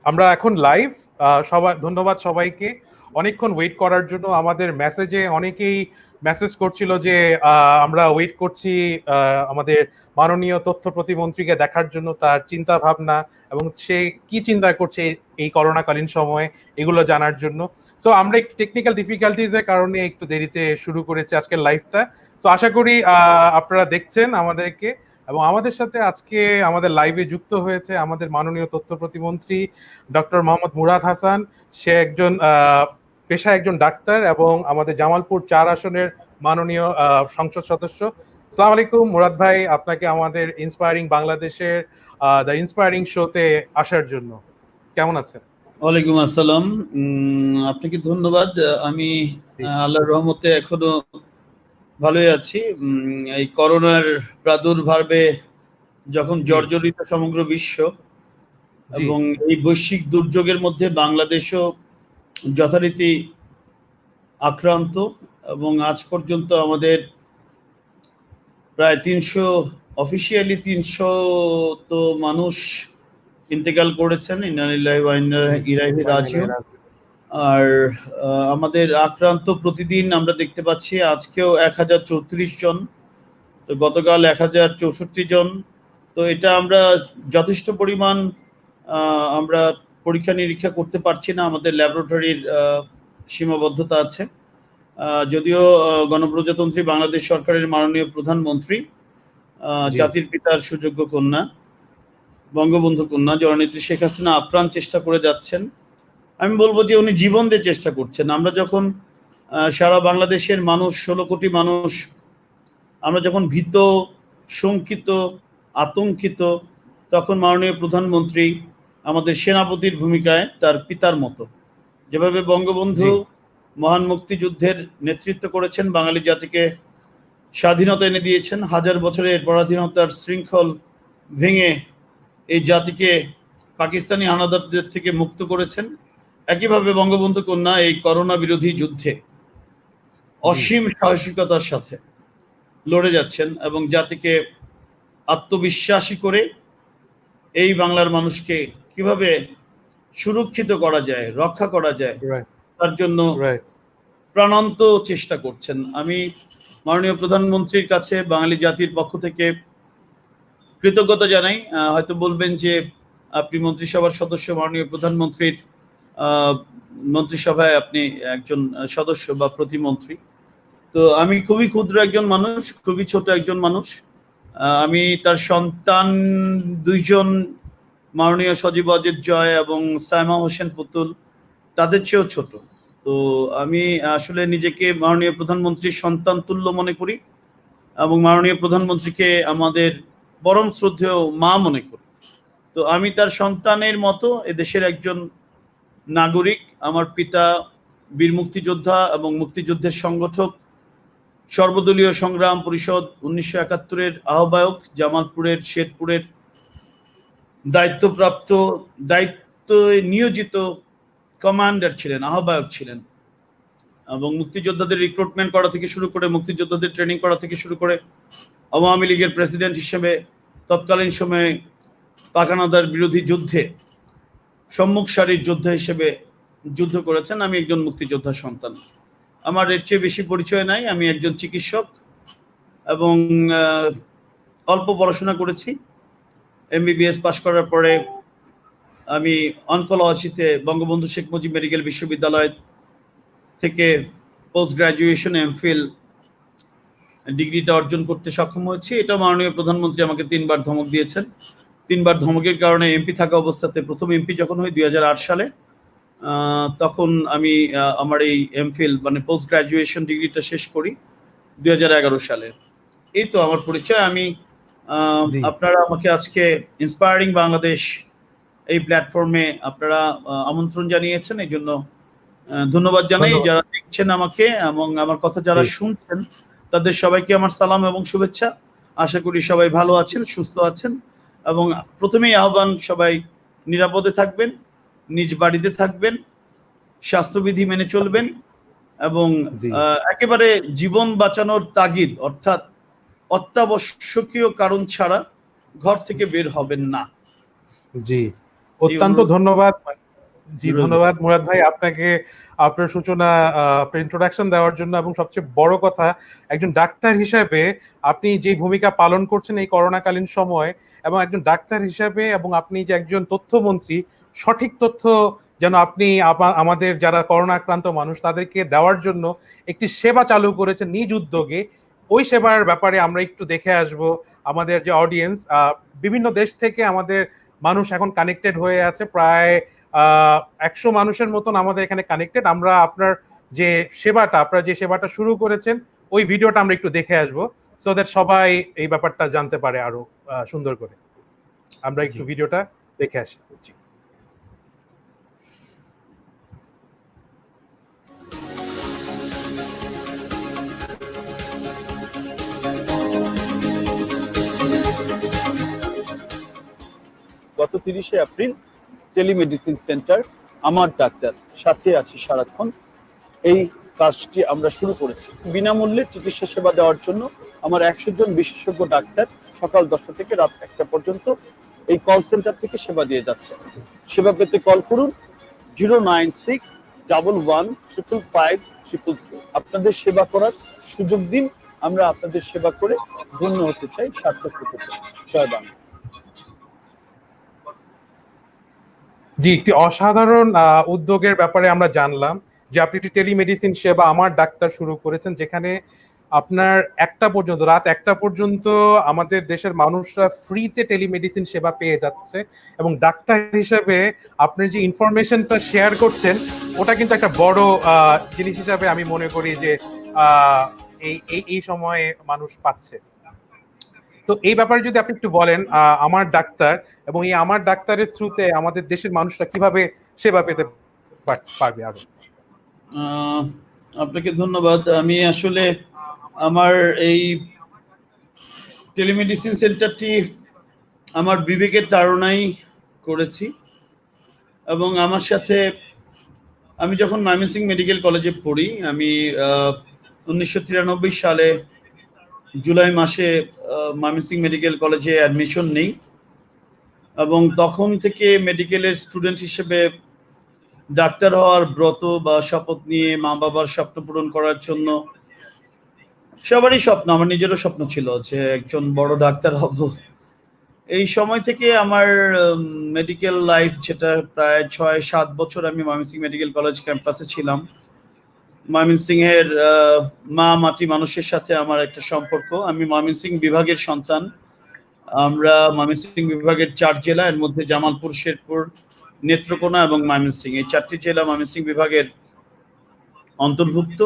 আমরা এখন লাইভ। সবাই ধন্যবাদ সবাইকে অনেকক্ষণ ওয়েট করার জন্য। আমাদের মেসেজে অনেকেই মেসেজ করছিল যে আমরা ওয়েট করছি আমাদের মাননীয় তথ্য প্রতিমন্ত্রীকে দেখার জন্য, তার চিন্তা ভাবনা এবং সে কি চিন্তা করছে এই করোনাকালীন সময়ে এগুলো জানার জন্য। সো আমরা একটু টেকনিক্যাল ডিফিকাল্টিজের কারণে একটু দেরিতে শুরু করেছি আজকের লাইভটা। সো আশা করি আপনারা দেখছেন আমাদেরকে। এবং আমাদের সাথে আজকে আমাদের লাইভে যুক্ত হয়েছে আমাদের মাননীয় তথ্য প্রতিমন্ত্রী ডক্টর মোহাম্মদ মুরাদ হাসান। সে একজন পেশায় একজন ডাক্তার এবং আমাদের জামালপুর 4 আসনের মাননীয় সংসদ সদস্য। আসসালামু আলাইকুম মুরাদ ভাই, আপনাকে আমাদের ইন্সপায়ারিং বাংলাদেশের দ্য ইন্সপায়ারিং শোতে আসার জন্য। কেমন আছেন? ওয়ালাইকুম আসসালাম। আপনাকে ধন্যবাদ। আমি আল্লাহর রহমতে এখনো ভালোই আছি। এই করোনার প্রাদুর্ভাবে যখন জর্জরিত সমগ্র বিশ্ব এবং এই বৈশ্বিক দুর্যোগের মধ্যে বাংলাদেশও যথারীতি আক্রান্ত, এবং আজ পর্যন্ত আমাদের প্রায় 300 তো মানুষ ইন্তেকাল করেছেন। ইন্না লিল্লাহি ওয়া ইন্না ইলাইহি রাজিউন। আর আমাদের আক্রান্ত প্রতিদিন আমরা দেখতে পাচ্ছি। আজকেও 1034 জন, তো গতকাল 1064 জন। তো এটা আমরা যথেষ্ট পরিমাণ আমরা পরীক্ষা নিরীক্ষা করতে পারছি না, আমাদের ল্যাবরেটরির সীমাবদ্ধতা আছে। যদিও গণপ্রজাতন্ত্রী বাংলাদেশ সরকারের মাননীয় প্রধানমন্ত্রী, জাতির পিতার সুযোগ্য কন্যা, বঙ্গবন্ধু কন্যা জননেত্রী শেখ হাসিনা আপ্রাণ চেষ্টা করে যাচ্ছেন। আমি বলবো যে উনি জীবন দিয়ে চেষ্টা করছেন। আমরা যখন সারা বাংলাদেশের মানুষ, 16 কোটি মানুষ, আমরা যখন ভীত, শঙ্কিত, আতঙ্কিত, তখন মাননীয় প্রধানমন্ত্রী আমাদের সেনাপতির ভূমিকায় তার পিতার মতো, যেভাবে বঙ্গবন্ধু মহান মুক্তিযুদ্ধের নেতৃত্ব করেছেন, বাঙালি জাতিকে স্বাধীনতা এনে দিয়েছেন, হাজার বছরের পরাধীনতার শৃঙ্খল ভেঙে এই জাতিকে পাকিস্তানি হানাদারদের থেকে মুক্ত করেছেন। একইভাবে বঙ্গবন্ধু কন্যা এই করোনা বিরোধী যুদ্ধে অসীম সাহসিকতার সাথে লড়ে যাচ্ছেন এবং জাতিকে আত্মবিশ্বাসী করে এই বাংলার মানুষকে কিভাবে সুরক্ষিত করা যায়, রক্ষা করা যায়, তার জন্য প্রাণান্ত চেষ্টা করছেন। আমি মাননীয় প্রধানমন্ত্রীর কাছে বাঙালি জাতির পক্ষ থেকে কৃতজ্ঞতা জানাই। হয়তো বলবেন যে আপনি মন্ত্রিসভার সদস্য, মাননীয় প্রধানমন্ত্রীর মন্ত্রিসভায় আপনি একজন সদস্য বা প্রতিমন্ত্রী। তো আমি খুবই ক্ষুদ্র একজন মানুষ, খুবই ছোট একজন মানুষ। আমি তার সন্তান 2 জন, মাননীয় সজীব অজিত জয় এবং সাইমা হোসেন পুতুল, তাদের চেয়েও ছোট। তো আমি আসলে নিজেকে মাননীয় প্রধানমন্ত্রীর সন্তান তুল্য মনে করি এবং মাননীয় প্রধানমন্ত্রীকে আমাদের পরম শ্রদ্ধেয় মা মনে করি। তো আমি তার সন্তানের মতো এদেশের একজন নাগরিক। আমার পিতা বীর মুক্তিযোদ্ধা এবং মুক্তিযুদ্ধের সংগঠক, সর্বদলীয় সংগ্রাম পরিষদ 1971-এর আহ্বায়ক, জামালপুরের শেরপুরের দায়িত্বে নিয়োজিত কমান্ডার ছিলেন, আহ্বায়ক ছিলেন, এবং মুক্তিযোদ্ধাদের রিক্রুটমেন্ট করা থেকে শুরু করে, মুক্তিযোদ্ধাদের ট্রেনিং করা থেকে শুরু করে, আওয়ামী লীগের প্রেসিডেন্ট হিসেবে তৎকালীন সময়ে পাকানাদার বিরোধী যুদ্ধে সম্মুখ সারির যোদ্ধা হিসেবে যুদ্ধ করেছেন। আমি একজন মুক্তিযোদ্ধার সন্তান। আমার এর চেয়ে বেশি পরিচয় নাই। আমি একজন চিকিৎসক এবং অল্প পড়াশোনা করেছি। MBBS পাশ করার পরে আমি অনকোলজিতে বঙ্গবন্ধু শেখ মুজিব মেডিকেল বিশ্ববিদ্যালয় থেকে পোস্ট গ্রাজুয়েশন MPhil ডিগ্রিটা অর্জন করতে সক্ষম হয়েছি। এটা মাননীয় প্রধানমন্ত্রী আমাকে 3 বার ধমক দিয়েছেন। 3 বার ধমকের কারণে MP থাকা অবস্থাতে, প্রথম MP যখন হই 2008 সালে, তখন আমি আমার এই MPhil মানে পোস্ট গ্রাজুয়েশন ডিগ্রিটা শেষ করি 2011 সালে। এই তো আমার পরিচয়। আমি আপনারা আমাকে আজকে ইন্সপায়ারিং বাংলাদেশ এই প্ল্যাটফর্মে আপনারা আমন্ত্রণ জানিয়েছেন, এই জন্য ধন্যবাদ জানাই। যারা দেখছেন আমাকে এবং আমার কথা যারা শুনছেন, তাদের সবাইকে আমার সালাম এবং শুভেচ্ছা। আশা করি সবাই ভালো আছেন, সুস্থ আছেন, এবং প্রথমেই আহ্বান, সবাই নিরাপদে থাকবেন, নিজ বাড়িতে থাকবেন, স্বাস্থ্যবিধি মেনে চলবেন এবং একেবারে জীবন বাঁচানোর তাগিদ, অর্থাৎ অত্যাবশ্যকীয় কারণ ছাড়া ঘর থেকে বের হবেন না। জি, অত্যন্ত ধন্যবাদ। জি ধন্যবাদ মুরাদ ভাই আপনাকে আপনার সূচনা ইন্ট্রোডাকশন দেওয়ার জন্য, এবং সবচেয়ে বড় কথা একজন ডাক্তার হিসেবে আপনি যে ভূমিকা পালন করছেন এই করোনাকালীন সময়, এবং একজন ডাক্তার হিসেবে এবং আপনি যে একজন তথ্যমন্ত্রী, সঠিক তথ্য যেন আপনি আমাদের যারা করোনা আক্রান্ত মানুষ তাদেরকে দেওয়ার জন্য একটি সেবা চালু করেছেন নিজ উদ্যোগে। ওই সেবার ব্যাপারে আমরা একটু দেখে আসব। আমাদের যে অডিয়েন্স বিভিন্ন দেশ থেকে আমাদের মানুষ এখন কানেক্টেড হয়ে আছে, প্রায় 100 মানুষের মতন আমাদের এখানে কানেক্টেড। আমরা আপনার যে সেবাটা শুরু করেছেন ওই ভিডিওটা আমরা একটু দেখে আসবো, সো দ্যাট সবাই এই ব্যাপারটা জানতে পারে আরো সুন্দর করে। আমরা একটু ভিডিওটা দেখে আসি। গত 30শে এপ্রিল টেলিমেডিসিন সেন্টার আমার ডাক্তার সাথে আছি সারাক্ষণ, এই কাজটি আমরা শুরু করেছি। বিনামূল্যে চিকিৎসা সেবা দেওয়ার জন্য আমার 100 জন বিশেষজ্ঞ ডাক্তার সকাল 10টা থেকে রাত 1টা পর্যন্ত এই কল সেন্টার থেকে সেবা দিয়ে যাচ্ছে। সেবা পেতে কল করুন 09611555522। আপনাদের সেবা করার সুযোগ দিন, আমরা আপনাদের সেবা করে ধন্য হতে চাই, সার্থক হতে চাই। জয় বাংলা। জি, একটি অসাধারণ উদ্যোগের ব্যাপারে আমরা জানলাম যে আপনি একটি টেলিমেডিসিন সেবা আমার ডাক্তার শুরু করেছেন, যেখানে আপনার রাত 1টা পর্যন্ত আমাদের দেশের মানুষরা ফ্রিতে টেলিমেডিসিন সেবা পেয়ে যাচ্ছে, এবং ডাক্তার হিসেবে আপনি যে ইনফরমেশনটা শেয়ার করছেন ওটা কিন্তু একটা বড় জিনিস হিসাবে আমি মনে করি যে এই সময়ে মানুষ পাচ্ছে। তো এই ব্যাপারে যদি আপনি একটু বলেন আমার ডাক্তার, এবং এই আমার ডাক্তারের থ্রুতে আমাদের দেশের মানুষরা কিভাবে সেবা পেতে পারবে আরো। আপনাকে ধন্যবাদ। আমি আসলে আমার এই টেলিমেডিসিন সেন্টারটি আমার বিবেকের তাড়নাই করেছি, এবং আমার সাথে আমি যখন ময়মনসিংহ মেডিকেল কলেজে পড়ি, আমি 1993 সালে জুলাই মাসে ময়মনসিংহ মেডিকেল কলেজে অ্যাডমিশন নেই, এবং তখন থেকে মেডিকেলের স্টুডেন্ট হিসেবে ডাক্তার হওয়ার ব্রত বা শপথ নিয়ে মা বাবার স্বপ্ন পূরণ করার জন্য, সবারই স্বপ্ন, আমার নিজেরও স্বপ্ন ছিল যে একজন বড় ডাক্তার হব। এই সময় থেকে আমার মেডিকেল লাইফ, যেটা প্রায় 6-7 বছর আমি ময়মনসিংহ মেডিকেল কলেজ ক্যাম্পাসে ছিলাম। ময়মনসিংহের মা মাটি মানুষের সাথে আমার একটা সম্পর্ক। আমি ময়মনসিংহ বিভাগের সন্তান। আমরা ময়মনসিংহ বিভাগের 4 জেলা, এর মধ্যে জামালপুর, শেরপুর, নেত্রকোনা এবং ময়মনসিংহ, এই 4টি জেলা ময়মনসিংহ বিভাগের অন্তর্ভুক্ত।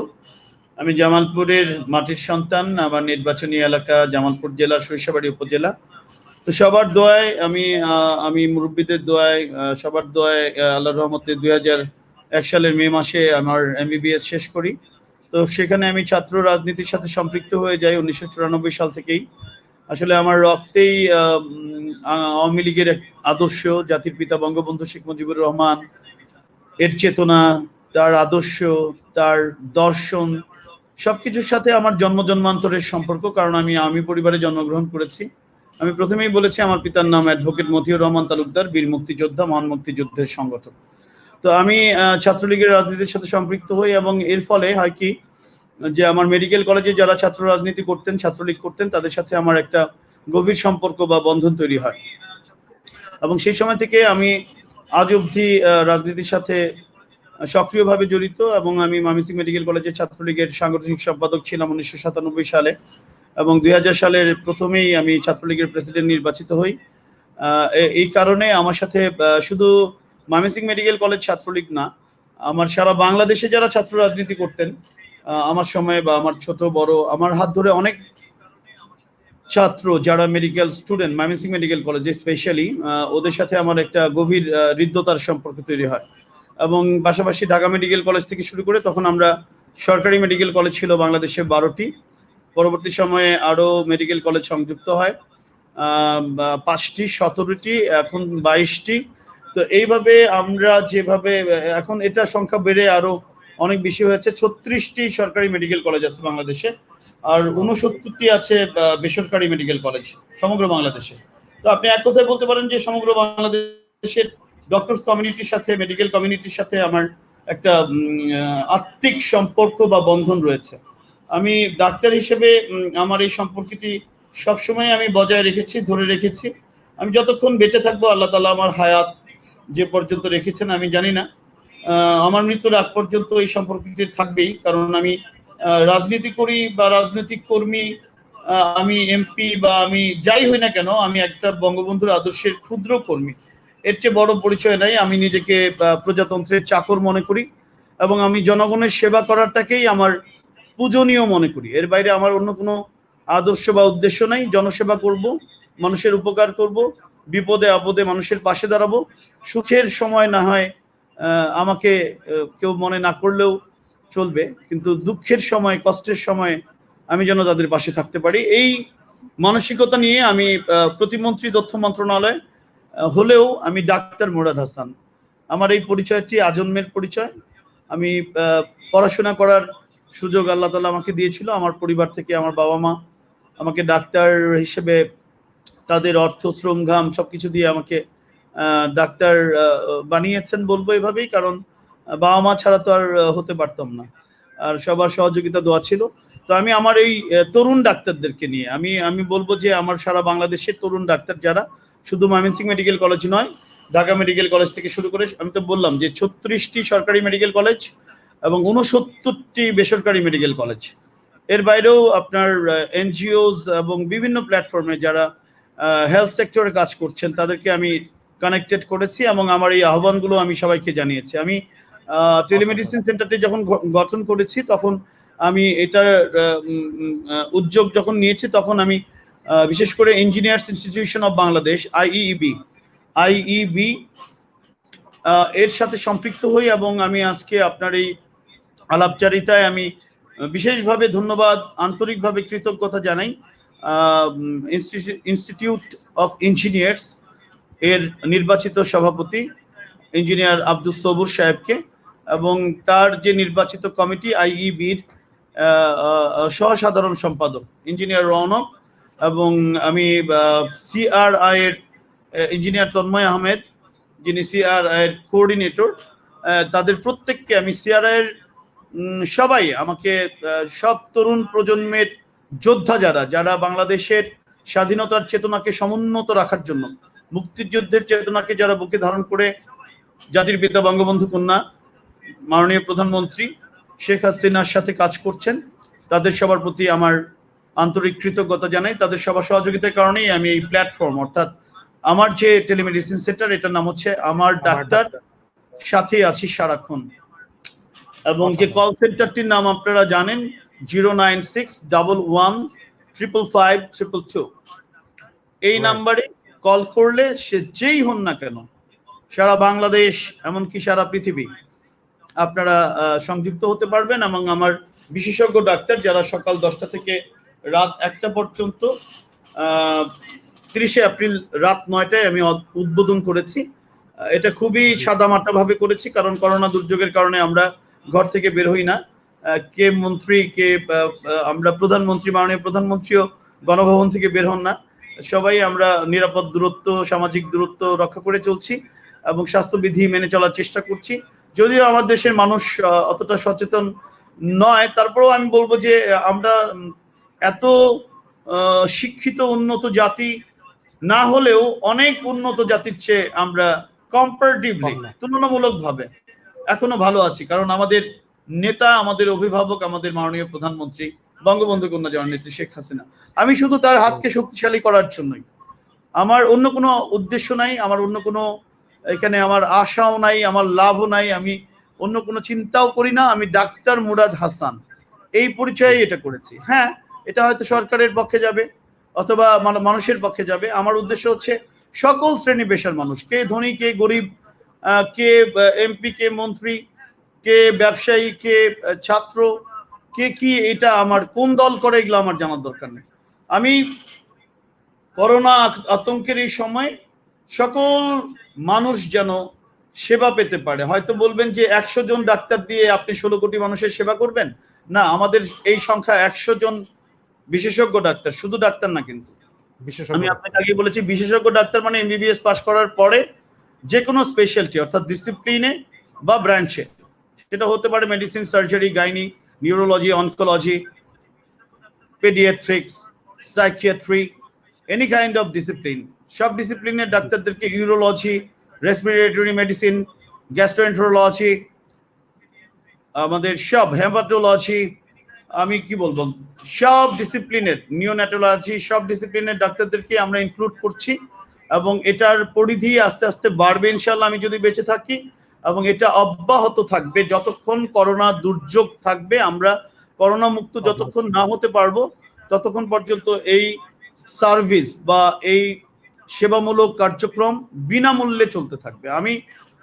আমি জামালপুরের মাটির সন্তান। আমার নির্বাচনী এলাকা জামালপুর জেলার সরিষাবাড়ি উপজেলা। তো সবার দোয়ায় আমি মুরব্বীদের দোয়ায়, সবার দোয়ায় আল্লাহর রহমতে 2001 সালের মে মাসে আমার MBBS শেষ করি। তো সেখানে আমি ছাত্র রাজনীতির সাথে সম্পৃক্ত হয়ে যাই 1994 সাল থেকেই। আসলে আমার রক্তেই আওয়ামী লীগের আদর্শ, জাতির পিতা বঙ্গবন্ধু শেখ মুজিবুর রহমান এর চেতনা, তার আদর্শ, তার দর্শন, সবকিছুর সাথে আমার জন্মান্তরের সম্পর্ক। কারণ আমি পরিবারে জন্মগ্রহণ করেছি। আমি প্রথমেই বলেছি আমার পিতার নাম অ্যাডভোকেট মতিউর রহমান তালুকদার, বীর মুক্তিযোদ্ধা, মহান মুক্তিযুদ্ধের সংগঠক। তো আমি ছাত্রলীগের রাজনীতির সাথে সম্পৃক্ত হই, এবং এর ফলে হয় কি যে আমার মেডিকেল কলেজে যারা ছাত্র রাজনীতি করতেন, ছাত্রলীগ করতেন, তাদের সাথে আমার একটা গভীর সম্পর্ক বা বন্ধন তৈরি হয়, এবং সেই সময় থেকে আমি আজ অবধি রাজনীতির সাথে সক্রিয়ভাবে জড়িত। এবং আমি ময়মনসিংহ মেডিকেল কলেজের ছাত্রলীগের সাংগঠনিক সম্পাদক ছিলাম 1997 সালে, এবং 2000 সালের প্রথমেই আমি ছাত্রলীগের প্রেসিডেন্ট নির্বাচিত হই। এই কারণে আমার সাথে শুধু ময়মনসিংহ মেডিকেল কলেজ ছাত্রলীগ না, আমার সারা বাংলাদেশে যারা ছাত্র রাজনীতি করতেন আমার সময় বা আমার ছোট বড়, আমার হাত ধরে অনেক ছাত্র যারা মেডিকেল স্টুডেন্ট ময়মনসিংহ মেডিকেল কলেজে স্পেশালি, ওদের সাথে আমার একটা গভীর হৃদ্যতার সম্পর্ক তৈরি হয়। এবং পাশাপাশি ঢাকা মেডিকেল কলেজ থেকে শুরু করে, তখন আমরা সরকারি মেডিকেল কলেজ ছিল বাংলাদেশে 12টি, পরবর্তী সময়ে আরো মেডিকেল কলেজ সংযুক্ত হয় 5টি, 17টি, এখন 22টি। তো এইভাবে আমরা যেভাবে এখন এটা সংখ্যা বেড়ে আরো অনেক বেশি হয়েছে। 36টি সরকারি মেডিকেল কলেজ আছে বাংলাদেশে, আর 69টি আছে বেসরকারি মেডিকেল কলেজ সমগ্র বাংলাদেশে। তো আপনি এক কথায় বলতে পারেন যে সমগ্র বাংলাদেশের ডক্টরস কমিউনিটির সাথে, মেডিকেল কমিউনিটির সাথে আমার একটা আত্মিক সম্পর্ক বা বন্ধন রয়েছে। আমি ডাক্তার হিসেবে আমার এই সম্পর্কটি সবসময় আমি বজায় রেখেছি, ধরে রেখেছি। আমি যতক্ষণ বেঁচে থাকবো, আল্লাহ তাআলা আমার হায়াত যে পর্যন্ত রেখেছেন আমি জানি না, আমার মৃত্যুর আগ পর্যন্ত এই সম্পর্কটি থাকবেই। কারণ আমি রাজনীতি করি বা রাজনৈতিক কর্মী, আমি এমপি বা আমি যাই হই না কেন, আমি একটা বঙ্গবন্ধুর আদর্শের ক্ষুদ্র কর্মী। এর চেয়ে বড় পরিচয় নাই। আমি নিজেকে প্রজাতন্ত্রের চাকর মনে করি এবং আমি জনগণের সেবা করাটাকেই আমার পূজনীয় মনে করি। এর বাইরে আমার অন্য কোনো আদর্শ বা উদ্দেশ্য নাই। জনসেবা করব, মানুষের উপকার করব, বিপদে আপদে মানুষের পাশে দাঁড়াবো। সুখের সময় না হয় আমাকে কেউ মনে না করলেও চলবে, কিন্তু দুঃখের সময়, কষ্টের সময় আমি যেন তাদের পাশে থাকতে পারি, এই মানসিকতা নিয়ে আমি প্রতিমন্ত্রী তথ্য মন্ত্রণালয় হলেও আমি ডাক্তার মুরাদ হাসান। আমার এই পরিচয়টি আজন্মের পরিচয়। আমি পড়াশোনা করার সুযোগ আল্লাহ তাআলা আমাকে দিয়েছিল। আমার পরিবার থেকে আমার বাবা মা আমাকে ডাক্তার হিসেবে তাদের অর্থ, শ্রম, ঘাম সবকিছু দিয়ে আমাকে ডাক্তার বানিয়েছেন বলবো এভাবেই। কারণ বাবা মা ছাড়া তো আর হতে পারতাম না, আর সবার সহযোগিতা দোয়া ছিল। তো আমি আমার এই তরুণ ডাক্তারদেরকে নিয়ে আমি বলবো যে আমার সারা বাংলাদেশের তরুণ ডাক্তার যারা, শুধু ময়মনসিংহ মেডিকেল কলেজ নয়, ঢাকা মেডিকেল কলেজ থেকে শুরু করে, আমি তো বললাম যে 36টি সরকারি মেডিকেল কলেজ এবং 69টি বেসরকারি মেডিকেল কলেজ, এর বাইরেও আপনার এনজিওস এবং বিভিন্ন প্ল্যাটফর্মে যারা হেলথ সেক্টরে কাজ করছেন তাদেরকে আমি কানেক্টেড করেছি এবং আমার এই আহ্বানগুলো আমি সবাইকে জানিয়েছি। আমি টেলিমেডিসিন সেন্টারটি যখন গঠন করেছি তখন আমি এটার উদ্যোগ যখন নিয়েছি তখন আমি বিশেষ করে engineers institution of Bangladesh IEB এর সাথে সম্পৃক্ত হই এবং আমি আজকে আপনার এই আলাপচারিতায় আমি বিশেষভাবে ধন্যবাদ, আন্তরিকভাবে কৃতজ্ঞতা জানাই ইনস্টিটিউট অফ ইঞ্জিনিয়ার্স এর নির্বাচিত সভাপতি ইঞ্জিনিয়ার আব্দুস সবুর সাহেবকে এবং তার যে নির্বাচিত কমিটি আইইবির সহসাধারণ সম্পাদক ইঞ্জিনিয়ার রৌনক এবং আমি সিআরআই এর ইঞ্জিনিয়ার তন্ময় আহমেদ যিনি সিআরআই এর কোঅর্ডিনেটর, তাদের প্রত্যেককে আমি সিআরআই এর সবাই আমাকে সব তরুণ প্রজন্মের যোদ্ধা যারা বাংলাদেশের স্বাধীনতার চেতনাকে সমুন্নত রাখার জন্য, মুক্তিযুদ্ধের চেতনাকে যারা বুকে ধারণ করে জাতির পিতা বঙ্গবন্ধু কন্যা মাননীয় প্রধানমন্ত্রী শেখ হাসিনার সাথে কাজ করছেন, তাদের সবার প্রতি আমার আন্তরিক কৃতজ্ঞতা জানাই। তাদের সবার সহযোগিতার কারণেই আমি এই প্ল্যাটফর্ম, অর্থাৎ আমার যে টেলিমেডিসিন সেন্টার, এটার নাম হচ্ছে আমার ডাক্তার, সাথে আছি সারাক্ষণ। এবং যে কল সেন্টারটির নাম আপনারা জানেন 09611555522, এই নাম্বারে কল করলে সে যেই হন না কেন, সারা বাংলাদেশ এমনকি সারা পৃথিবী, আপনারা সংযুক্ত হতে পারবেন। এবং আমার বিশেষজ্ঞ ডাক্তার যারা সকাল 10টা থেকে রাত 1টা পর্যন্ত, 30শে এপ্রিল রাত 9টায় আমি উদ্বোধন করেছি। এটা খুবই সাদামাটা ভাবে করেছি, কারণ করোনা দুর্যোগের কারণে আমরা ঘর থেকে বের হই না। কে মন্ত্রী, কে আমরা প্রধানমন্ত্রী, মাননীয় প্রধানমন্ত্রীও গণভবন থেকে বের হন না। সবাই আমরা নিরাপদ দূরত্ব, সামাজিক দূরত্ব রক্ষা করে চলছি এবং স্বাস্থ্যবিধি মেনে চলার চেষ্টা করছি। যদিও আমার দেশের মানুষ অতটা সচেতন নয়, তারপরেও আমি বলবো যে আমরা এত শিক্ষিত উন্নত জাতি না হলেও অনেক উন্নত জাতির চেয়ে আমরা কম্পারেটিভলি, তুলনামূলকভাবে এখনো ভালো আছি। কারণ আমাদের নেতা, আমাদের অভিভাবক, আমাদের মাননীয় প্রধানমন্ত্রী বঙ্গবন্ধু কন্যা জননেত্রী শেখ হাসিনা। আমি শুধু তার হাতকে শক্তিশালী করার জন্যই, আমার অন্য কোনো উদ্দেশ্য নাই, আমার অন্য কোনো এখানে আমার আশাও নাই, আমার লাভও নাই, আমি অন্য কোনো চিন্তাও করি না। আমি ডাক্তার মুরাদ হাসান এই পরিচয়ে এটা করেছি। হ্যাঁ, এটা হয়তো সরকারের পক্ষে যাবে অথবা মানুষের পক্ষে যাবে। আমার উদ্দেশ্য হচ্ছে সকল শ্রেণী পেশার মানুষ, কে ধনী, কে গরিব, কে এমপি, কে মন্ত্রী, কে ব্যবসায়ী, কে ছাত্র, কে কি, এটা আমার কোন দল করে এগুলো আমার জানার দরকার নেই। আমি করোনা আতঙ্কের এই সময় সকল মানুষ যেন সেবা পেতে পারে। হয়তো বলবেন যে 100 জন ডাক্তার দিয়ে আপনি 16 কোটি মানুষের সেবা করবেন, না, আমাদের এই সংখ্যা 100 জন বিশেষজ্ঞ ডাক্তার, শুধু ডাক্তার না। কিন্তু আমি আপনাকে আগে বলেছি বিশেষজ্ঞ ডাক্তার মানে এমবিবিএস পাস করার পরে যে কোনো স্পেশালিটি অর্থাৎ ডিসিপ্লিনে বা ব্রাঞ্চে, সেটা হতে পারে medicine, surgery, gynae, neurology, oncology, paediatrics, psychiatry, any kind of discipline, সব ডিসিপ্লিনের ডাক্তারদেরকে, ইউরোলজি, রেসপিরেটরি মেডিসিন, গ্যাস্ট্রোএন্টারোলজি, আমাদের সব হেমাটোলজি, আমি কি বলবো, সব ডিসিপ্লিনের, নিওন্যাটোলজি, সব ডিসিপ্লিনের ডাক্তারদেরকে আমরা ইনক্লুড করছি এবং এটার পরিধি আস্তে আস্তে বাড়বে ইনশাল্লাহ, আমি যদি বেঁচে থাকি, এবং এটা অব্যাহত থাকবে যতক্ষণ করোনা দুর্যোগ থাকবে। আমরা করোনা মুক্ত যতক্ষণ না হতে পারবো ততক্ষণ পর্যন্ত এই সার্ভিস বা এই সেবামূলক কার্যক্রম বিনামূল্যে চলতে থাকবে। আমি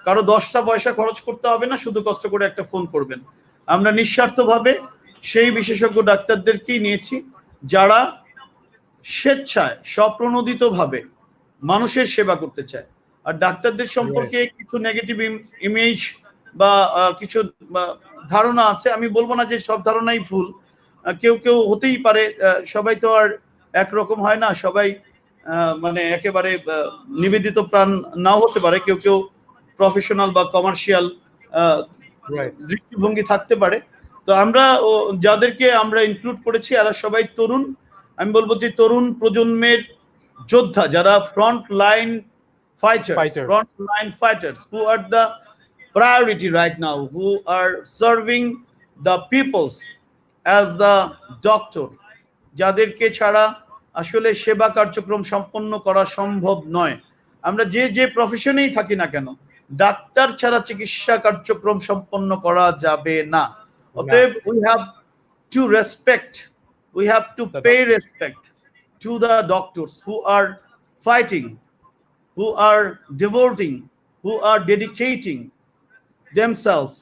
কারো 10টা পয়সা খরচ করতে হবে না, শুধু কষ্ট করে একটা ফোন করবেন। আমরা নিঃস্বার্থভাবে সেই বিশেষজ্ঞ ডাক্তারদেরকেই নিয়েছি যারা স্বেচ্ছায় স্বপ্রণোদিতভাবে মানুষের সেবা করতে চায়। আর ডাক্তারদের সম্পর্কে কিছু নেগেটিভ ইমেজ বা কিছু ধারণা আছে, আমি বলবো না যে সব ধারণাই ভুল, কেউ কেউ হতেই পারে, সবাই তো আর একরকম হয় না, সবাই মানে একেবারে নিবেদিত প্রাণ নাও হতে পারে, কেউ কেউ প্রফেশনাল বা কমার্শিয়াল দৃষ্টিভঙ্গি থাকতে পারে। তো আমরা যাদেরকে আমরা ইনক্লুড করেছি এরা সবাই তরুণ, আমি বলবো যে তরুণ প্রজন্মের যোদ্ধা, যারা front line fighters who are the priority right now, who are serving the peoples as the doctor, যাদেরকে ছাড়া আসলে সেবা কার্যক্রম সম্পন্ন করা সম্ভব নয়। আমরা যে যে প্রফেশনেই থাকি না কেন, ডাক্তার ছাড়া চিকিৎসা কার্যক্রম সম্পন্ন করা যাবে না। অতএব we have to pay respect to the doctors who are fighting, who are devoting, who are dedicating themselves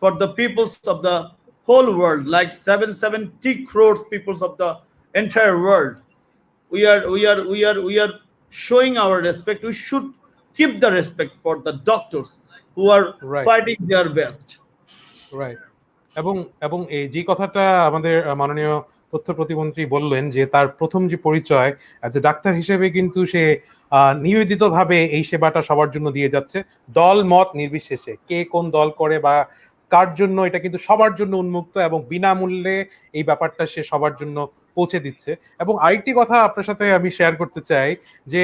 for the peoples of the whole world, like 770 crores peoples of the entire world. We are showing our respect. We should keep the respect for the doctors who are fighting their best. Right. এবং এই যে কথাটা আমাদের মাননীয় তথ্য প্রতিমন্ত্রী বললেন যে তার প্রথম যে পরিচয় যে ডাক্তার হিসেবে কিন্তু সে নিবেদিতভাবে এই সেবাটা সবার জন্য দিয়ে যাচ্ছে, দল মত নির্বিশেষে, কে কোন দল করে বা কার জন্য, এটা কিন্তু সবার জন্য উন্মুক্ত এবং বিনামূল্যে এই ব্যাপারটা সে সবার জন্য পৌঁছে দিচ্ছে। এবং আরেকটি কথা আপনার সাথে আমি শেয়ার করতে চাই যে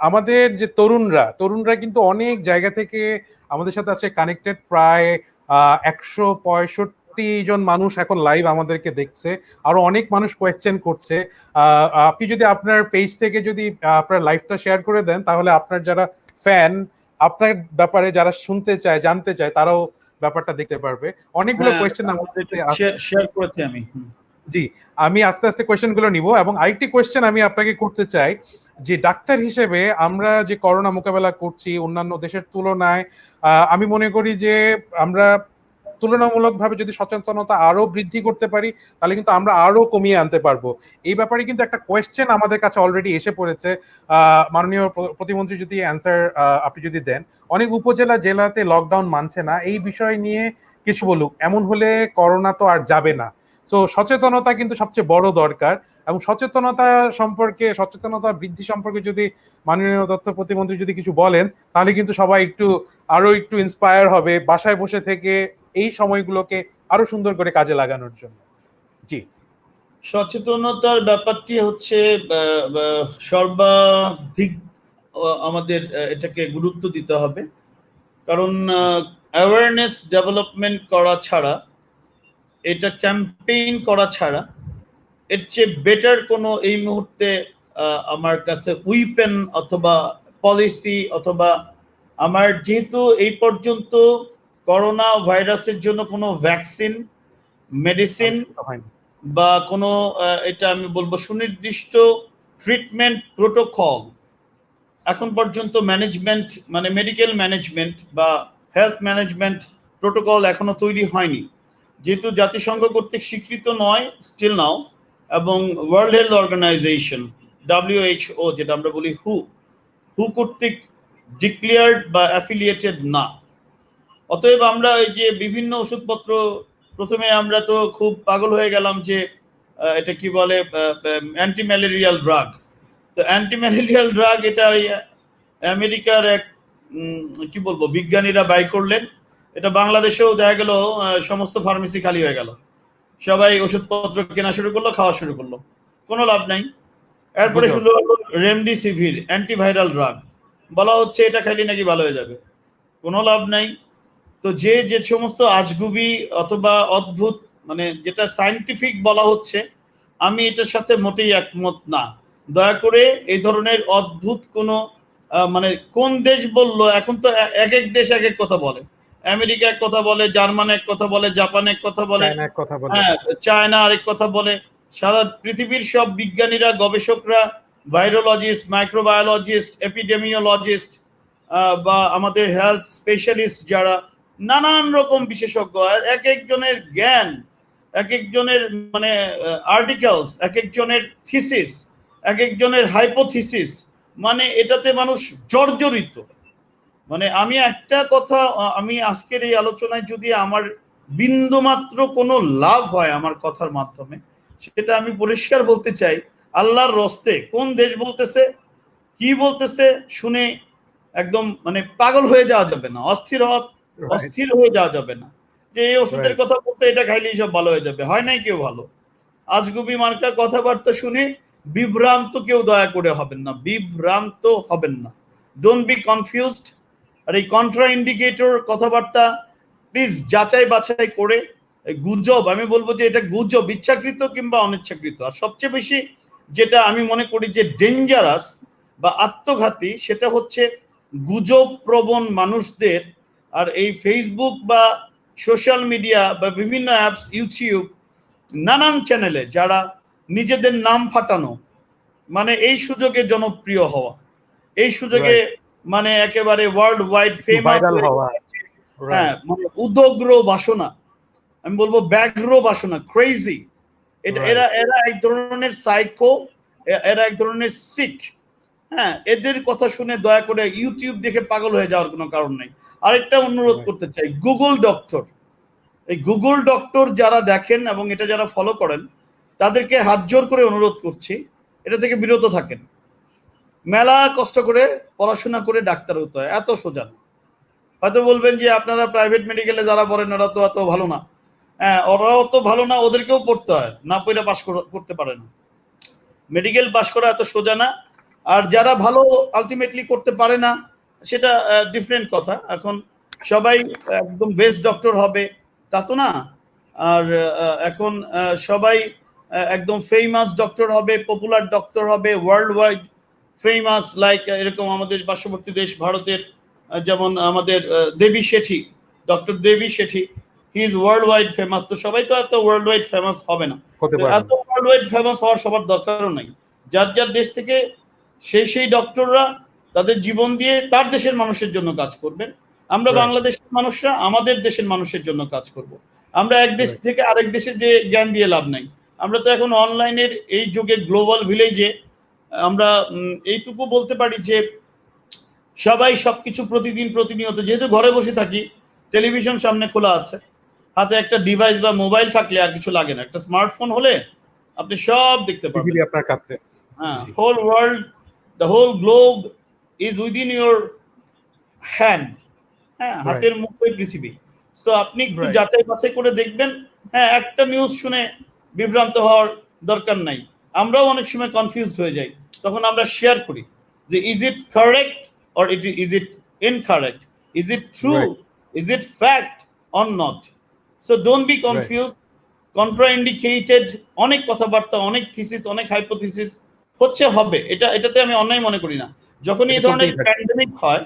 আমাদের যে তরুণরা কিন্তু অনেক জায়গা থেকে আমাদের সাথে আছে কানেক্টেড, প্রায় 165 জন মানুষ এখন লাইভ আমাদেরকে দেখছে, আরো অনেক মানুষ কোয়েশ্চেন করছে। আপনি যদি আপনার পেজ থেকে যদি আপনার লাইভটা শেয়ার করে দেন, তাহলে আপনার যারা ফ্যান, আপনার ব্যাপারে যারা শুনতে চায়, জানতে চায়, তারাও ব্যাপারটা দেখতে পারবে। অনেকগুলো কোয়েশ্চেন আমাদের শেয়ার করেছি আমি। জি, আমি আস্তে আস্তে কোয়েশ্চেন গুলো নিব। এবং আরেকটি কোয়েশ্চেন আমি আপনাকে করতে চাই যে ডাক্তার হিসেবে আমরা যে করোনা মোকাবেলা করছি অন্যান্য দেশের তুলনায়, আমি মনে করি যে আমরা তুলনামূলকভাবে যদি সচেতনতা আরো বৃদ্ধি করতে পারি তাহলে কিন্তু আমরা আরো কমিয়ে আনতে পারবো। এই ব্যাপারে কিন্তু একটা কোয়েশ্চেন আমাদের কাছে অলরেডি এসে পড়েছে, মাননীয় প্রতিমন্ত্রী যদি অ্যান্সার আপনি যদি দেন। অনেক উপজেলা জেলাতে লকডাউন মানছে না, এই বিষয় নিয়ে কিছু বলুক। এমন হলে করোনা তো আর যাবে না। সো সচেতনতা কিন্তু সবচেয়ে বড় দরকার, এবং সচেতনতা বৃদ্ধি সম্পর্কে যদি মাননীয় তথ্য প্রতিমন্ত্রী যদি কিছু বলেন তাহলে কিন্তু সবাই আরো একটু ইন্সপায়ার হবে বাসায় বসে থেকে এই সময়গুলোকে আরো সুন্দর করে কাজে লাগানোর জন্য। জি, সচেতনতার ব্যাপারটি হচ্ছে সর্বাধিক আমাদের এটাকে গুরুত্ব দিতে হবে, কারণ অ্যাওয়ারনেস ডেভেলপমেন্ট করা ছাড়া, এটা ক্যাম্পেইন করা ছাড়া এর চেয়ে বেটার কোনো এই মুহূর্তে আমার কাছে উইপেন অথবা পলিসি অথবা আমার, যেহেতু এই পর্যন্ত করোনা ভাইরাসের জন্য কোনো ভ্যাকসিন, মেডিসিন বা কোনো এটা আমি বলবো সুনির্দিষ্ট ট্রিটমেন্ট প্রোটোকল এখন পর্যন্ত ম্যানেজমেন্ট, মানে মেডিকেল ম্যানেজমেন্ট বা হেলথ ম্যানেজমেন্ট প্রোটোকল এখনো তৈরি হয়নি, যেহেতু জাতিসংঘ কর্তৃক স্বীকৃত নয় স্টিল নাও, এবং ওয়ার্ল্ড হেলথ অর্গানাইজেশন WHO যেটা আমরা বলি হু কর্তৃক ডিক্লেয়ার্ড বা অ্যাফিলিয়েটেড না। অতএব আমরা এই যে বিভিন্ন ওষুধপত্র, প্রথমে আমরা তো খুব পাগল হয়ে গেলাম যে এটা কি বলে অ্যান্টি ম্যালেরিয়াল ড্রাগ। তো অ্যান্টি ম্যালেরিয়াল ড্রাগ এটা ওই আমেরিকার এক কি বলবো, বিজ্ঞানীরা বাই করলেন। এটা বাংলাদেশেও দেখা গেল সমস্ত ফার্মেসি খালি হয়ে গেল, সবাই ওষুধপত্র কেনা শুরু করলো, খাওয়া শুরু করলো, কোনো লাভ নাই। এরপরে শুরু হলো রেমডিসিভির অ্যান্টিভাইরাল ড্রাগ, বলা হচ্ছে এটা খাইলে নাকি ভালো হয়ে যাবে, কোনো লাভ নাই। তো যে যে সমস্ত আজগুবি অথবা অদ্ভুত, মানে যেটা সায়েন্টিফিক বলা হচ্ছে, আমি এটার সাথে মোটেই একমত না। দয়া করে এই ধরনের অদ্ভুত কোনো মানে কোন দেশ বললো, এখন তো এক এক দেশ এক এক কথা বলে। আমেরিকা এক কথা বলে, জার্মান এক কথা বলে, জাপান এক কথা বলে, হ্যাঁ চায়না আরেক কথা বলে। সারা পৃথিবীর সব বিজ্ঞানীরা, গবেষকরা, ভাইরোলজিস্ট, মাইক্রোবায়োলজিস্ট, এপিডেমিওলজিস্ট বা আমাদের হেলথ স্পেশালিস্ট যারা, নানান রকম বিশেষজ্ঞ, এক একজনের জ্ঞান, এক একজনের মানে আর্টিকেলস, এক একজনের থিসিস, এক একজনের হাইপোথিসিস, মানে এটাতে মানুষ জর্জরিত। মানে আমি একটা কথা, আমি আজকের এই আলোচনায় যদি আমার বিন্দুমাত্র কোনো লাভ হয় আমার কথার মাধ্যমে, সেটা আমি পরিষ্কার বলতে চাই, আল্লাহর রস্তে কোন দেশ বলতেছে, কি বলতেছে শুনে একদম মানে পাগল হয়ে যাওয়া যাবে না, অস্থির হয়ে যাওয়া যাবে না যে এই ওষুধের কথা বলতে এটা খাইলেই সব ভালো হয়ে যাবে। হয় নাই কেউ ভালো। আজগুবি মার্কা কথাবার্তা শুনে বিভ্রান্ত কেউ দয়া করে হবেন না, বিভ্রান্ত হবেন না। Don't be confused. আর এই কন্ট্রা ইন্ডিকেটর কথাবার্তা প্লিজ যাচাই বাছাই করে, গুজব, আমি বলবো যে এটা গুজব, ইচ্ছাকৃত কিংবা অনিচ্ছাকৃত। আর সবচেয়ে বেশি যেটা আমি মনে করি যে ডেঞ্জারাস বা আত্মঘাতী, সেটা হচ্ছে গুজব প্রবণ মানুষদের। আর এই ফেসবুক বা সোশ্যাল মিডিয়া বা বিভিন্ন অ্যাপস, ইউটিউব, নানান চ্যানেলে যারা নিজেদের নাম ফাটানো, মানে এই সুযোগে জনপ্রিয় হওয়া, এই সুযোগে মানে একেবারে ওয়ার্ল্ড ওয়াইড ফেমাস হওয়া, হ্যাঁ মানে উদগ্র বাসনা, আমি বলবো ব্যাঘ্র বাসনা, ক্রেজি। এরা এক ধরনের সাইকো, এরা এক ধরনের সিক। হ্যাঁ, এদের কথা শুনে দয়া করে ইউটিউব দেখে পাগল হয়ে যাওয়ার কোনো কারণ নেই। আরেকটা অনুরোধ করতে চাই, গুগল ডক্টর, এই গুগল ডক্টর যারা দেখেন এবং এটা যারা ফলো করেন, তাদেরকে হাত জোর করে অনুরোধ করছি, এটা থেকে বিরত থাকেন। মেলা কষ্ট করে পড়াশোনা করে ডাক্তার হতে হয়, এত সোজা না। হয়তো বলবেন যে আপনারা প্রাইভেট মেডিকেলে যারা পড়েন ওরা তো এত ভালো না। হ্যাঁ, ওরাও তো ভালো না, ওদেরকেও পড়তে হয়, না পড়ে পাশ করতে পারে না। মেডিকেল পাশ করা এত সোজা না। আর যারা ভালো আলটিমেটলি করতে পারে না, সেটা ডিফারেন্ট কথা। এখন সবাই একদম বেস্ট ডক্টর হবে তা তো না। আর এখন সবাই একদম ফেমাস ডক্টর হবে, পপুলার ডক্টর হবে, ওয়ার্ল্ড ওয়াইড ফেমাস, লাইক এরকম আমাদের পার্শ্ববর্তী দেশ ভারতের যেমন আমাদের Devi Shetty, doctor Devi Shetty, he is world wide famous. তো সবাই তো এত ওয়ার্ল্ড ওয়াইড ফেমাস হবে না, এত ওয়ার্ল্ড ওয়াইড ফেমাস হওয়ার সবার দরকারও নাই। যার যার দেশ থেকে সেই ডক্টররা তাদের জীবন দিয়ে তার দেশের মানুষের জন্য কাজ করবেন। আমরা বাংলাদেশের মানুষরা আমাদের দেশের মানুষের জন্য কাজ করব। আমরা এক দেশ থেকে আরেক দেশে যে জ্ঞান দিয়ে লাভ নাই। আমরা তো এখন অনলাইনের এই যুগে, গ্লোবাল ভিলেজে আমরা এইটুকু বলতে পারি যে সবাই সবকিছু প্রতিদিন প্রতিনিয়ত, যেহেতু ঘরে বসে থাকি, টেলিভিশন সামনে খোলা আছে, হাতে একটা ডিভাইস বা মোবাইল থাকলে আর কিছু লাগে না, একটা স্মার্টফোন হলে আপনি সব দেখতে পাবেন আপনার কাছে। হ্যাঁ, whole world, the whole globe is within your hand. হ্যাঁ, হাতের মুঠোয় পৃথিবী। সো আপনি একটু যাচাই বাছাই করে দেখবেন। হ্যাঁ, একটা নিউজ শুনে বিভ্রান্ত হওয়ার দরকার নাই। আমরাও অনেক সময় কনফিউজ হয়ে যাই, তখন আমরা শেয়ার করি যে is it correct or is it incorrect, is it true, is it fact or not. So don't be confuse. Contraindicated অনেক কথাবার্তা, অনেক থিসিস, অনেক হাইপোথিসিস হচ্ছে, হবে, এটাতে আমি অন্যায় মনে করি না। যখনই এই ধরনের প্যান্ডেমিক হয়,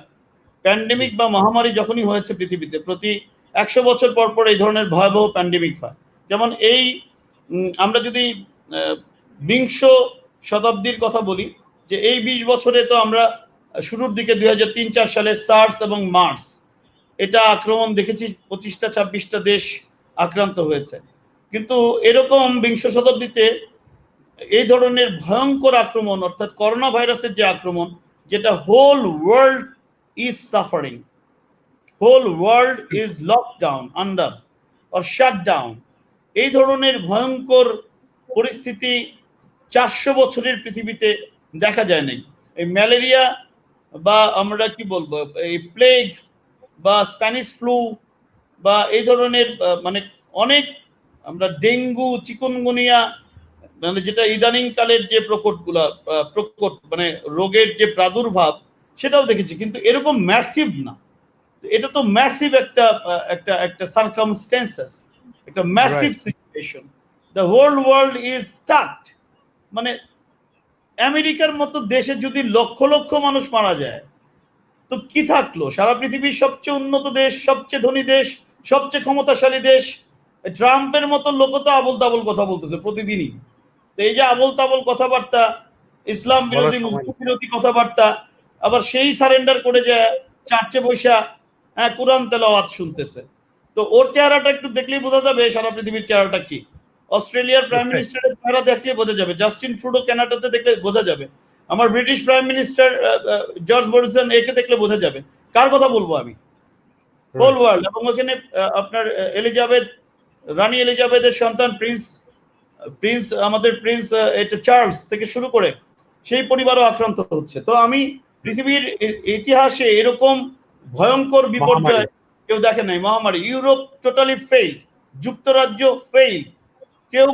প্যান্ডেমিক বা মহামারী যখনই হয়েছে পৃথিবীতে, প্রতি 100 বছর পর পর এই ধরনের ভয়াবহ প্যান্ডেমিক হয়। যেমন এই আমরা যদি 20 শতাব্দীর কথা বলি, যে এই 20 বছরে তো আমরা শুরুর দিকে 2003-4 সালে সার্স এবং মার্স, এটা আক্রমণ দেখেছি, 25টা 26টা দেশ আক্রান্ত হয়েছে। কিন্তু এরকম 20 শতাব্দীতে এই ধরনের ভয়ঙ্কর আক্রমণ, অর্থাৎ করোনা ভাইরাসের যে আক্রমণ, যেটা whole world is suffering, whole world is locked down under or shut down, এই ধরনের ভয়ঙ্কর পরিস্থিতি 400 বছরের পৃথিবীতে দেখা যায় নাই। এই ম্যালেরিয়া বা আমরা কি বলবো এই প্লেগ বা স্প্যানিশ ফ্লু বা এই ধরনের মানে অনেক আমরা ডেঙ্গু, চিকুনগুনিয়া, মানে যেটা ইদানিং কালের যে প্রকট মানে রোগের যে প্রাদুর্ভাব সেটাও দেখেছি, কিন্তু এরকম ম্যাসিভ না। এটা তো ম্যাসিভ একটা একটা একটা সার্কামস্টেন্সেস, একটা massive situation. The whole world is stuck. মানে আমেরিকার মতো দেশে যদি লক্ষ লক্ষ মানুষ মারা যায় তো কি থাকলো? সারা পৃথিবীর সবচেয়ে উন্নত দেশ, সবচেয়ে ধনী দেশ, সবচেয়ে ক্ষমতাশালী দেশ, ট্রাম্পের মতো লোক তো আবল তাবল কথা বলতেছে প্রতিদিনই। তো এই যে আবল তাবল কথাবার্তা, ইসলাম বিরোধী, মুসলিম বিরোধী কথাবার্তা, আবার সেই সারেন্ডার করে যায় চার্চে বৈশা কোরআন তেলাওয়াত শুনতেছে। তো ওর চেহারাটা একটু দেখলেই বোঝা যাবে সারা পৃথিবীর চেহারাটা কি। অস্ট্রেলিয়ার প্রাইম মিনিস্টারের চেহারা দেখলে বোঝা যাবে, জাস্টিন ট্রুডো কানাডাতে দেখলে বোঝা যাবে, আমার British prime minister George Morrison একে দেখলে বোঝা যাবে। কার কথা বলবো আমি? Whole world. এবং ওখানে আপনার রানী এলিজাবেথের সন্তান প্রিন্স আমাদের প্রিন্স এটা চার্লস থেকে শুরু করে সেই পরিবারও আক্রান্ত হচ্ছে। তো আমি পৃথিবীর ইতিহাসে এরকম ভয়ঙ্কর বিপর্যয় কেউ দেখে নাই। মহামারী, ইউরোপ টোটালি ফেইল্ড, যুক্তরাজ্য ফেইল, কেউ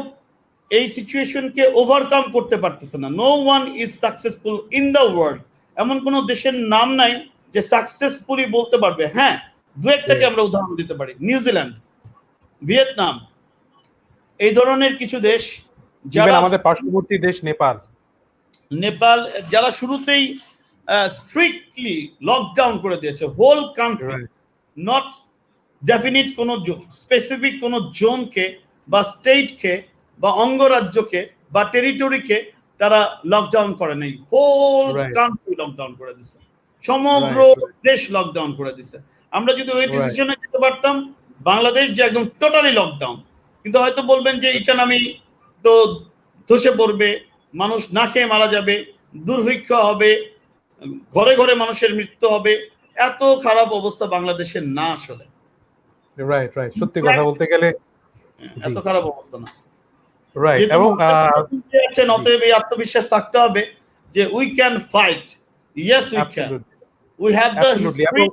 এই সিচুয়েশনকে ওভারকাম করতে পারতেছে না। No one is successful in the world. এমন কোন দেশের নাম নাই যে সাকসেসফুলি বলতে পারবে। হ্যাঁ, দু একটাকে আমরা উদাহরণ দিতে পারি, নিউজিল্যান্ড, ভিয়েতনাম, এই ধরনের কিছু দেশ, যারা আমাদের পার্শ্ববর্তী দেশ নেপাল, যারা শুরুতেই স্ট্রিক্টলি লকডাউন করে দিয়েছে হোল কান্ট্রি, নট ডেফিনিট কোন স্পেসিফিক কোন জোনকে বা স্টেটকে বা অঙ্গরাজ্যকে বা টেরিটরিকে তারা লকডাউন করে নাই, হোল কান্ট্রি লকডাউন করে দিচ্ছে, সমগ্র দেশ লকডাউন করে দিচ্ছে। আমরা যদি ওই ডিসিশনে যেতে পারতাম, বাংলাদেশ যে একদম টোটালি লকডাউন, কিন্তু হয়তো বলবেন যে ইকোনমি তো ধসে পড়বে, মানুষ না খেয়ে মারা যাবে, দুর্ভিক্ষ হবে, ঘরে ঘরে মানুষের মৃত্যু হবে। এত খারাপ অবস্থা বাংলাদেশের না আসলে। রাইট, সত্যি কথা বলতে গেলে এত খারাপ অবস্থা না। রাইট, এবং অতএব এই আত্মবিশ্বাস থাকতে হবে যে we can fight, yes we can, we have the history.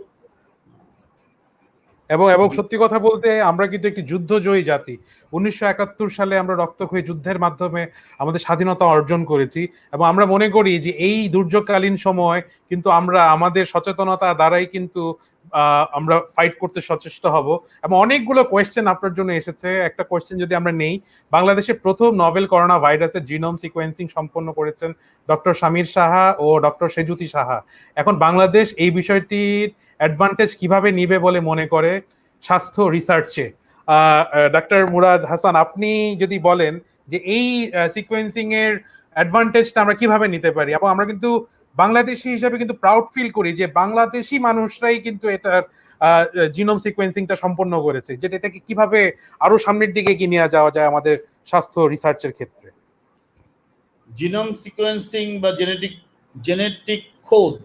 এবং সত্যি কথা বলতে আমরা কিন্তু একটি যুদ্ধজয়ী জাতি। 1971 সালে আমরা রক্তক্ষয়ী যুদ্ধের মাধ্যমে আমাদের স্বাধীনতা অর্জন করেছি, এবং আমরা মনে করি যে এই দুর্যোগকালীন সময় কিন্তু আমরা আমাদের সচেতনতা দ্বারাই কিন্তু আমরা ফাইট করতে সচেষ্ট হব। এবং অনেকগুলো কোয়েশ্চেন আপনার জন্য এসেছে। একটা কোয়েশ্চেন যদি আমরা নেই, বাংলাদেশে প্রথম নভেল করোনা ভাইরাসের জিনোম সিকোয়েন্সিং সম্পন্ন করেছেন ডক্টর শামীর সাহা ও ডক্টর সেজুতি সাহা। এখন বাংলাদেশ এই বিষয়টির অ্যাডভান্টেজ কিভাবে নিবে বলে মনে করে স্বাস্থ্য রিসার্চে? ডাক্তার মুরাদ হাসান, আপনি যদি বলেন যে এই সিকোয়েন্সিং এর অ্যাডভান্টেজটা আমরা কিভাবে নিতে পারি, এবং আমরা কিন্তু বাংলাদেশি হিসেবে কিন্তু প্রাউড ফিল করি যে বাংলাদেশি মানুষরাই কিন্তু এটার জিনোম সিকোয়েন্সিংটা সম্পন্ন করেছে, যেটা এটাকে কিভাবে আরো সামনের দিকে এগিয়ে নিয়ে যাওয়া যায় আমাদের স্বাস্থ্য রিসার্চের ক্ষেত্রে? জিনোম সিকোয়েন্সিং বা জেনেটিক কোড,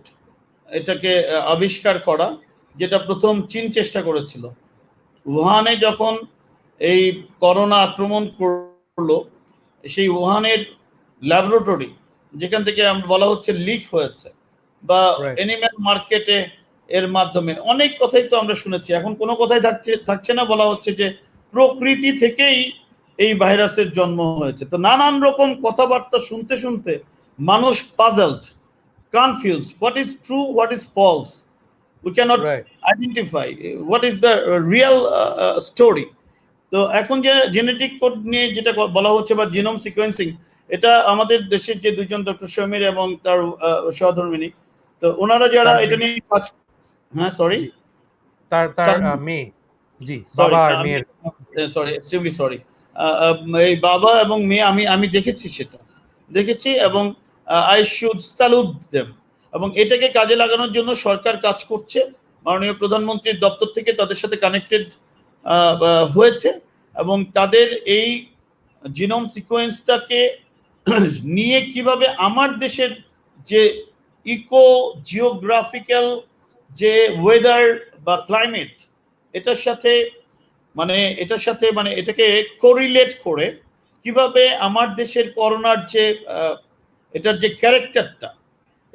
এটাকে আবিষ্কার করা, যেটা প্রথম চীন চেষ্টা করেছিল। উহানে যখন এই করোনা আক্রমণ করলো, সেই উহানের ল্যাবরেটরি যেখান থেকে বলা হচ্ছে লিক হয়েছে, বা অ্যানিম্যাল মার্কেটে এর মাধ্যমে অনেক কথাই তো আমরা শুনেছি। এখন কোনো কথাই থাকছে না, বলা হচ্ছে যে প্রকৃতি থেকেই এই ভাইরাসের জন্ম হয়েছে। তো নানান রকম কথাবার্তা শুনতে শুনতে মানুষ puzzled, confused, what is true, what is false, we cannot identify what is the real story. তো এখন যে জেনেটিক কোড নিয়ে যেটা বলা হচ্ছে বা জিনোম সিকোয়েন্সিং, এটা আমাদের দেশের যে দুইজন ডক্টর সমীর এবং তার সহধর্মিনী, তো ওনারা যারা এটা নিয়ে কাজ, হ্যাঁ সরি তার মেয়ে, জি বাবা আর মেয়ের, সরি এক্সট্রিমলি সরি, এই বাবা এবং মেয়ে, আমি দেখেছি এবং I should salute them। এবং এটাকে কাজে লাগানোর জন্য সরকার কাজ করছে, মাননীয় প্রধানমন্ত্রীর দপ্তর থেকে তাদের সাথে কানেক্টেড হয়েছে, এবং তাদের এই জিনোম সিকোয়েন্সটাকে নিয়ে কিভাবে আমার দেশের যে ইকো জিওগ্রাফিক্যাল যে ওয়েদার বা ক্লাইমেট, এটার সাথে এটাকে কোরিলেট করে কিভাবে আমার দেশের করোনার যে এটার যে ক্যারেক্টারটা,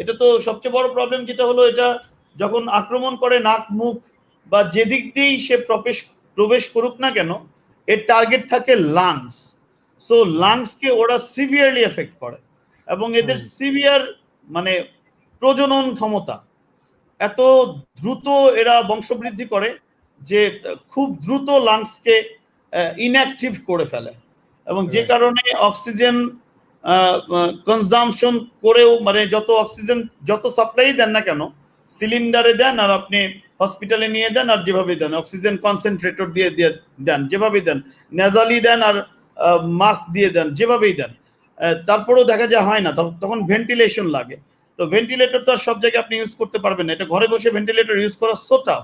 এটা তো সবচেয়ে বড় প্রবলেম যেটা হলো, এটা যখন আক্রমণ করে নাক মুখ বা যেদিক দিয়েই সে প্রবেশ করুক না কেন, এর টার্গেট থাকে লাংস। সো লাংসকে ওরা সিভিয়ারলি এফেক্ট করে, এবং এদের সিভিয়ার মানে প্রজনন ক্ষমতা এত দ্রুত এরা বংশবৃদ্ধি করে যে খুব দ্রুত লাংসকে ইনঅ্যাক্টিভ করে ফেলে, এবং যে কারণে অক্সিজেন কনজামশন করেও, মানে যত অক্সিজেন যত সাপ্লাই দেন না কেন, সিলিন্ডারে দেন আর আপনি হসপিটালে নিয়ে দেন আর যেভাবে দেন, অক্সিজেন কনসেন্ট্রেটর দিয়ে দিয়ে দেন, যেভাবেই দেন, নেজালি দেন আর মাস্ক দিয়ে দেন, যেভাবেই দেন, তারপরেও দেখা যায় হয় না, তখন ভেন্টিলেশন লাগে। তো ভেন্টিলেটর তো আর সব জায়গায় আপনি ইউজ করতে পারবেন না, এটা ঘরে বসে ভেন্টিলেটর ইউজ করা so tough.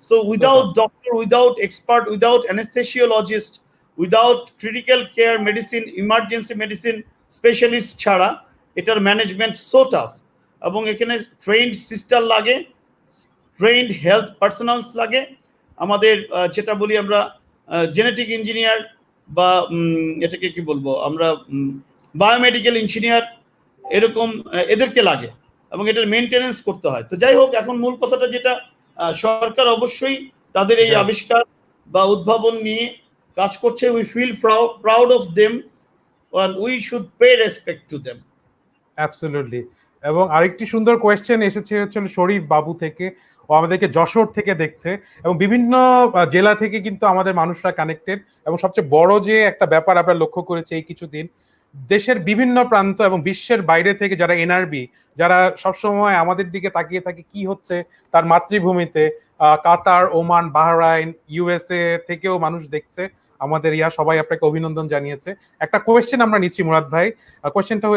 So without doctor, without expert, without anaesthesiologist, without critical care medicine, emergency medicine specialist ছাড়া এটার ম্যানেজমেন্ট সো টাফ। এবং এখানে ট্রেন্ড সিস্টার লাগে, ট্রেন্ড হেলথ পার্সোনালস লাগে, আমাদের যেটা বলি আমরা জেনেটিক ইঞ্জিনিয়ার বা এটাকে কি বলবো আমরা, বায়োমেডিক্যাল ইঞ্জিনিয়ার, এরকম এদেরকে লাগে, এবং এটার মেনটেনেন্স করতে হয়। তো যাই হোক, এখন মূল কথাটা যেটা, সরকার অবশ্যই তাদের এই আবিষ্কার বা উদ্ভাবন নিয়ে কাজ করছে। We feel proud of them and we should pay respect to them. Absolutely. এবং আরেকটি সুন্দর কোয়েশ্চেন এসেছে হচ্ছে শরীফ বাবু থেকে, ও আমাদেরকে যশোর থেকে দেখছে, এবং বিভিন্ন জেলা থেকে কিন্তু আমাদের মানুষরা কানেক্টেড। এবং সবচেয়ে বড় যে একটা ব্যাপার আমরা লক্ষ্য করেছি এই কিছুদিন, দেশের বিভিন্ন প্রান্ত এবং বিশ্বের বাইরে থেকে যারা এনআরবি, যারা সবসময় আমাদের দিকে তাকিয়ে থাকে কি হচ্ছে তার মাতৃভূমিতে, কাতার, ওমান, বাহরাইন, ইউএসএ থেকেও মানুষ দেখছে আমাদের সবাই আপনাকে অভিনন্দন জানিয়েছে। একটা কোয়েশ্চেন আমরা নিচ্ছি মুরাদ ভাই। কোয়েশ্চেনটা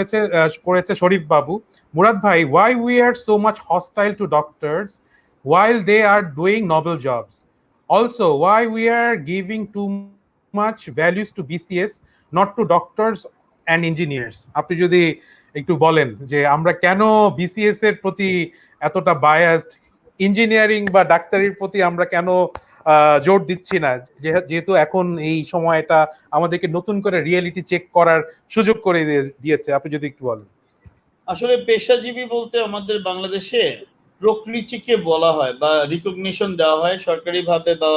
করেছে শরীফ বাবু। মুরাদ ভাই, why we are so much hostile to doctors while they are doing noble jobs? Also, why we are giving too much values to BCS, not to doctors and engineers? আপনি যদি একটু বলেন যে আমরা কেন বিসিএস এর প্রতি এতটা বায়াসড, ইঞ্জিনিয়ারিং বা ডাক্তারির প্রতি আমরা কেন জোর দিচ্ছি না, যেহেতু এখন এই সময়টা আমাদেরকে নতুন করে রিয়েলিটি চেক করার সুযোগ করে দিয়েছে। আপনি যদি একটু বলেন। আসলে পেশাজীবী বলতে আমাদের বাংলাদেশে প্রকৃতিকে বলা হয় বা রিকগনিশন দেওয়া হয় সরকারিভাবে বা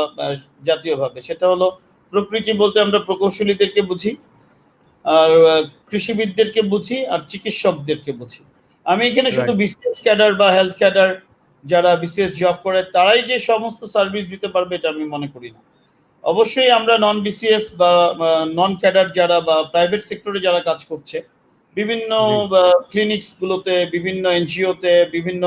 জাতীয়ভাবে। সেটা হলো, প্রকৃতি বলতে আমরা প্রকৌশলীদেরকে বুঝি, আর কৃষিবিদদেরকে বুঝি, আর চিকিৎসকদেরকে বুঝি। আমি এখানে শুধু বিসিএস ক্যাডার বা হেলথ ক্যাডার যারা বিসিএস জব করে তারাই যে সমস্ত সার্ভিস দিতে পারবে এটা আমি মনে করি না। অবশ্যই আমরা নন বিসিএস বা নন ক্যাডার যারা বা প্রাইভেট সেক্টরে যারা কাজ করছে, বিভিন্ন ক্লিনিক্স গুলোতে, বিভিন্ন এনজিওতে, বিভিন্ন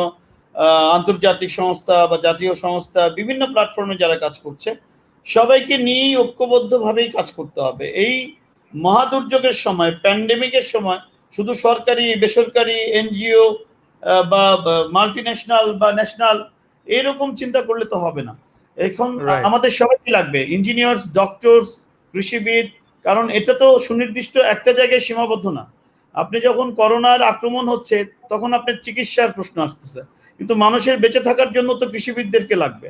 আন্তর্জাতিক সংস্থা বা জাতীয় সংস্থা, বিভিন্ন প্ল্যাটফর্মে যারা কাজ করছে, সবাইকে নিয়েই ঐক্যবদ্ধভাবেই কাজ করতে হবে। এই মহাদুর্যোগের সময়, প্যান্ডেমিকের সময় শুধু সরকারি, বেসরকারি, এনজিও বা মাল্টিন্যাশনাল বা ন্যাশনাল এরকম চিন্তা করলে তো হবে না। এখন আমাদের সবাইকে লাগবে, ইঞ্জিনিয়ার্স, ডক্টরস, কৃষিবিদ, কারণ এটা তো সুনির্দিষ্ট একটা জায়গায় সীমাবদ্ধ না। আপনি যখন করোনার আক্রমণ হচ্ছে তখন আপনার চিকিৎসার প্রশ্ন আসতেছে, কিন্তু মানুষের বেঁচে থাকার জন্য তো কৃষিবিদদেরকে লাগবে,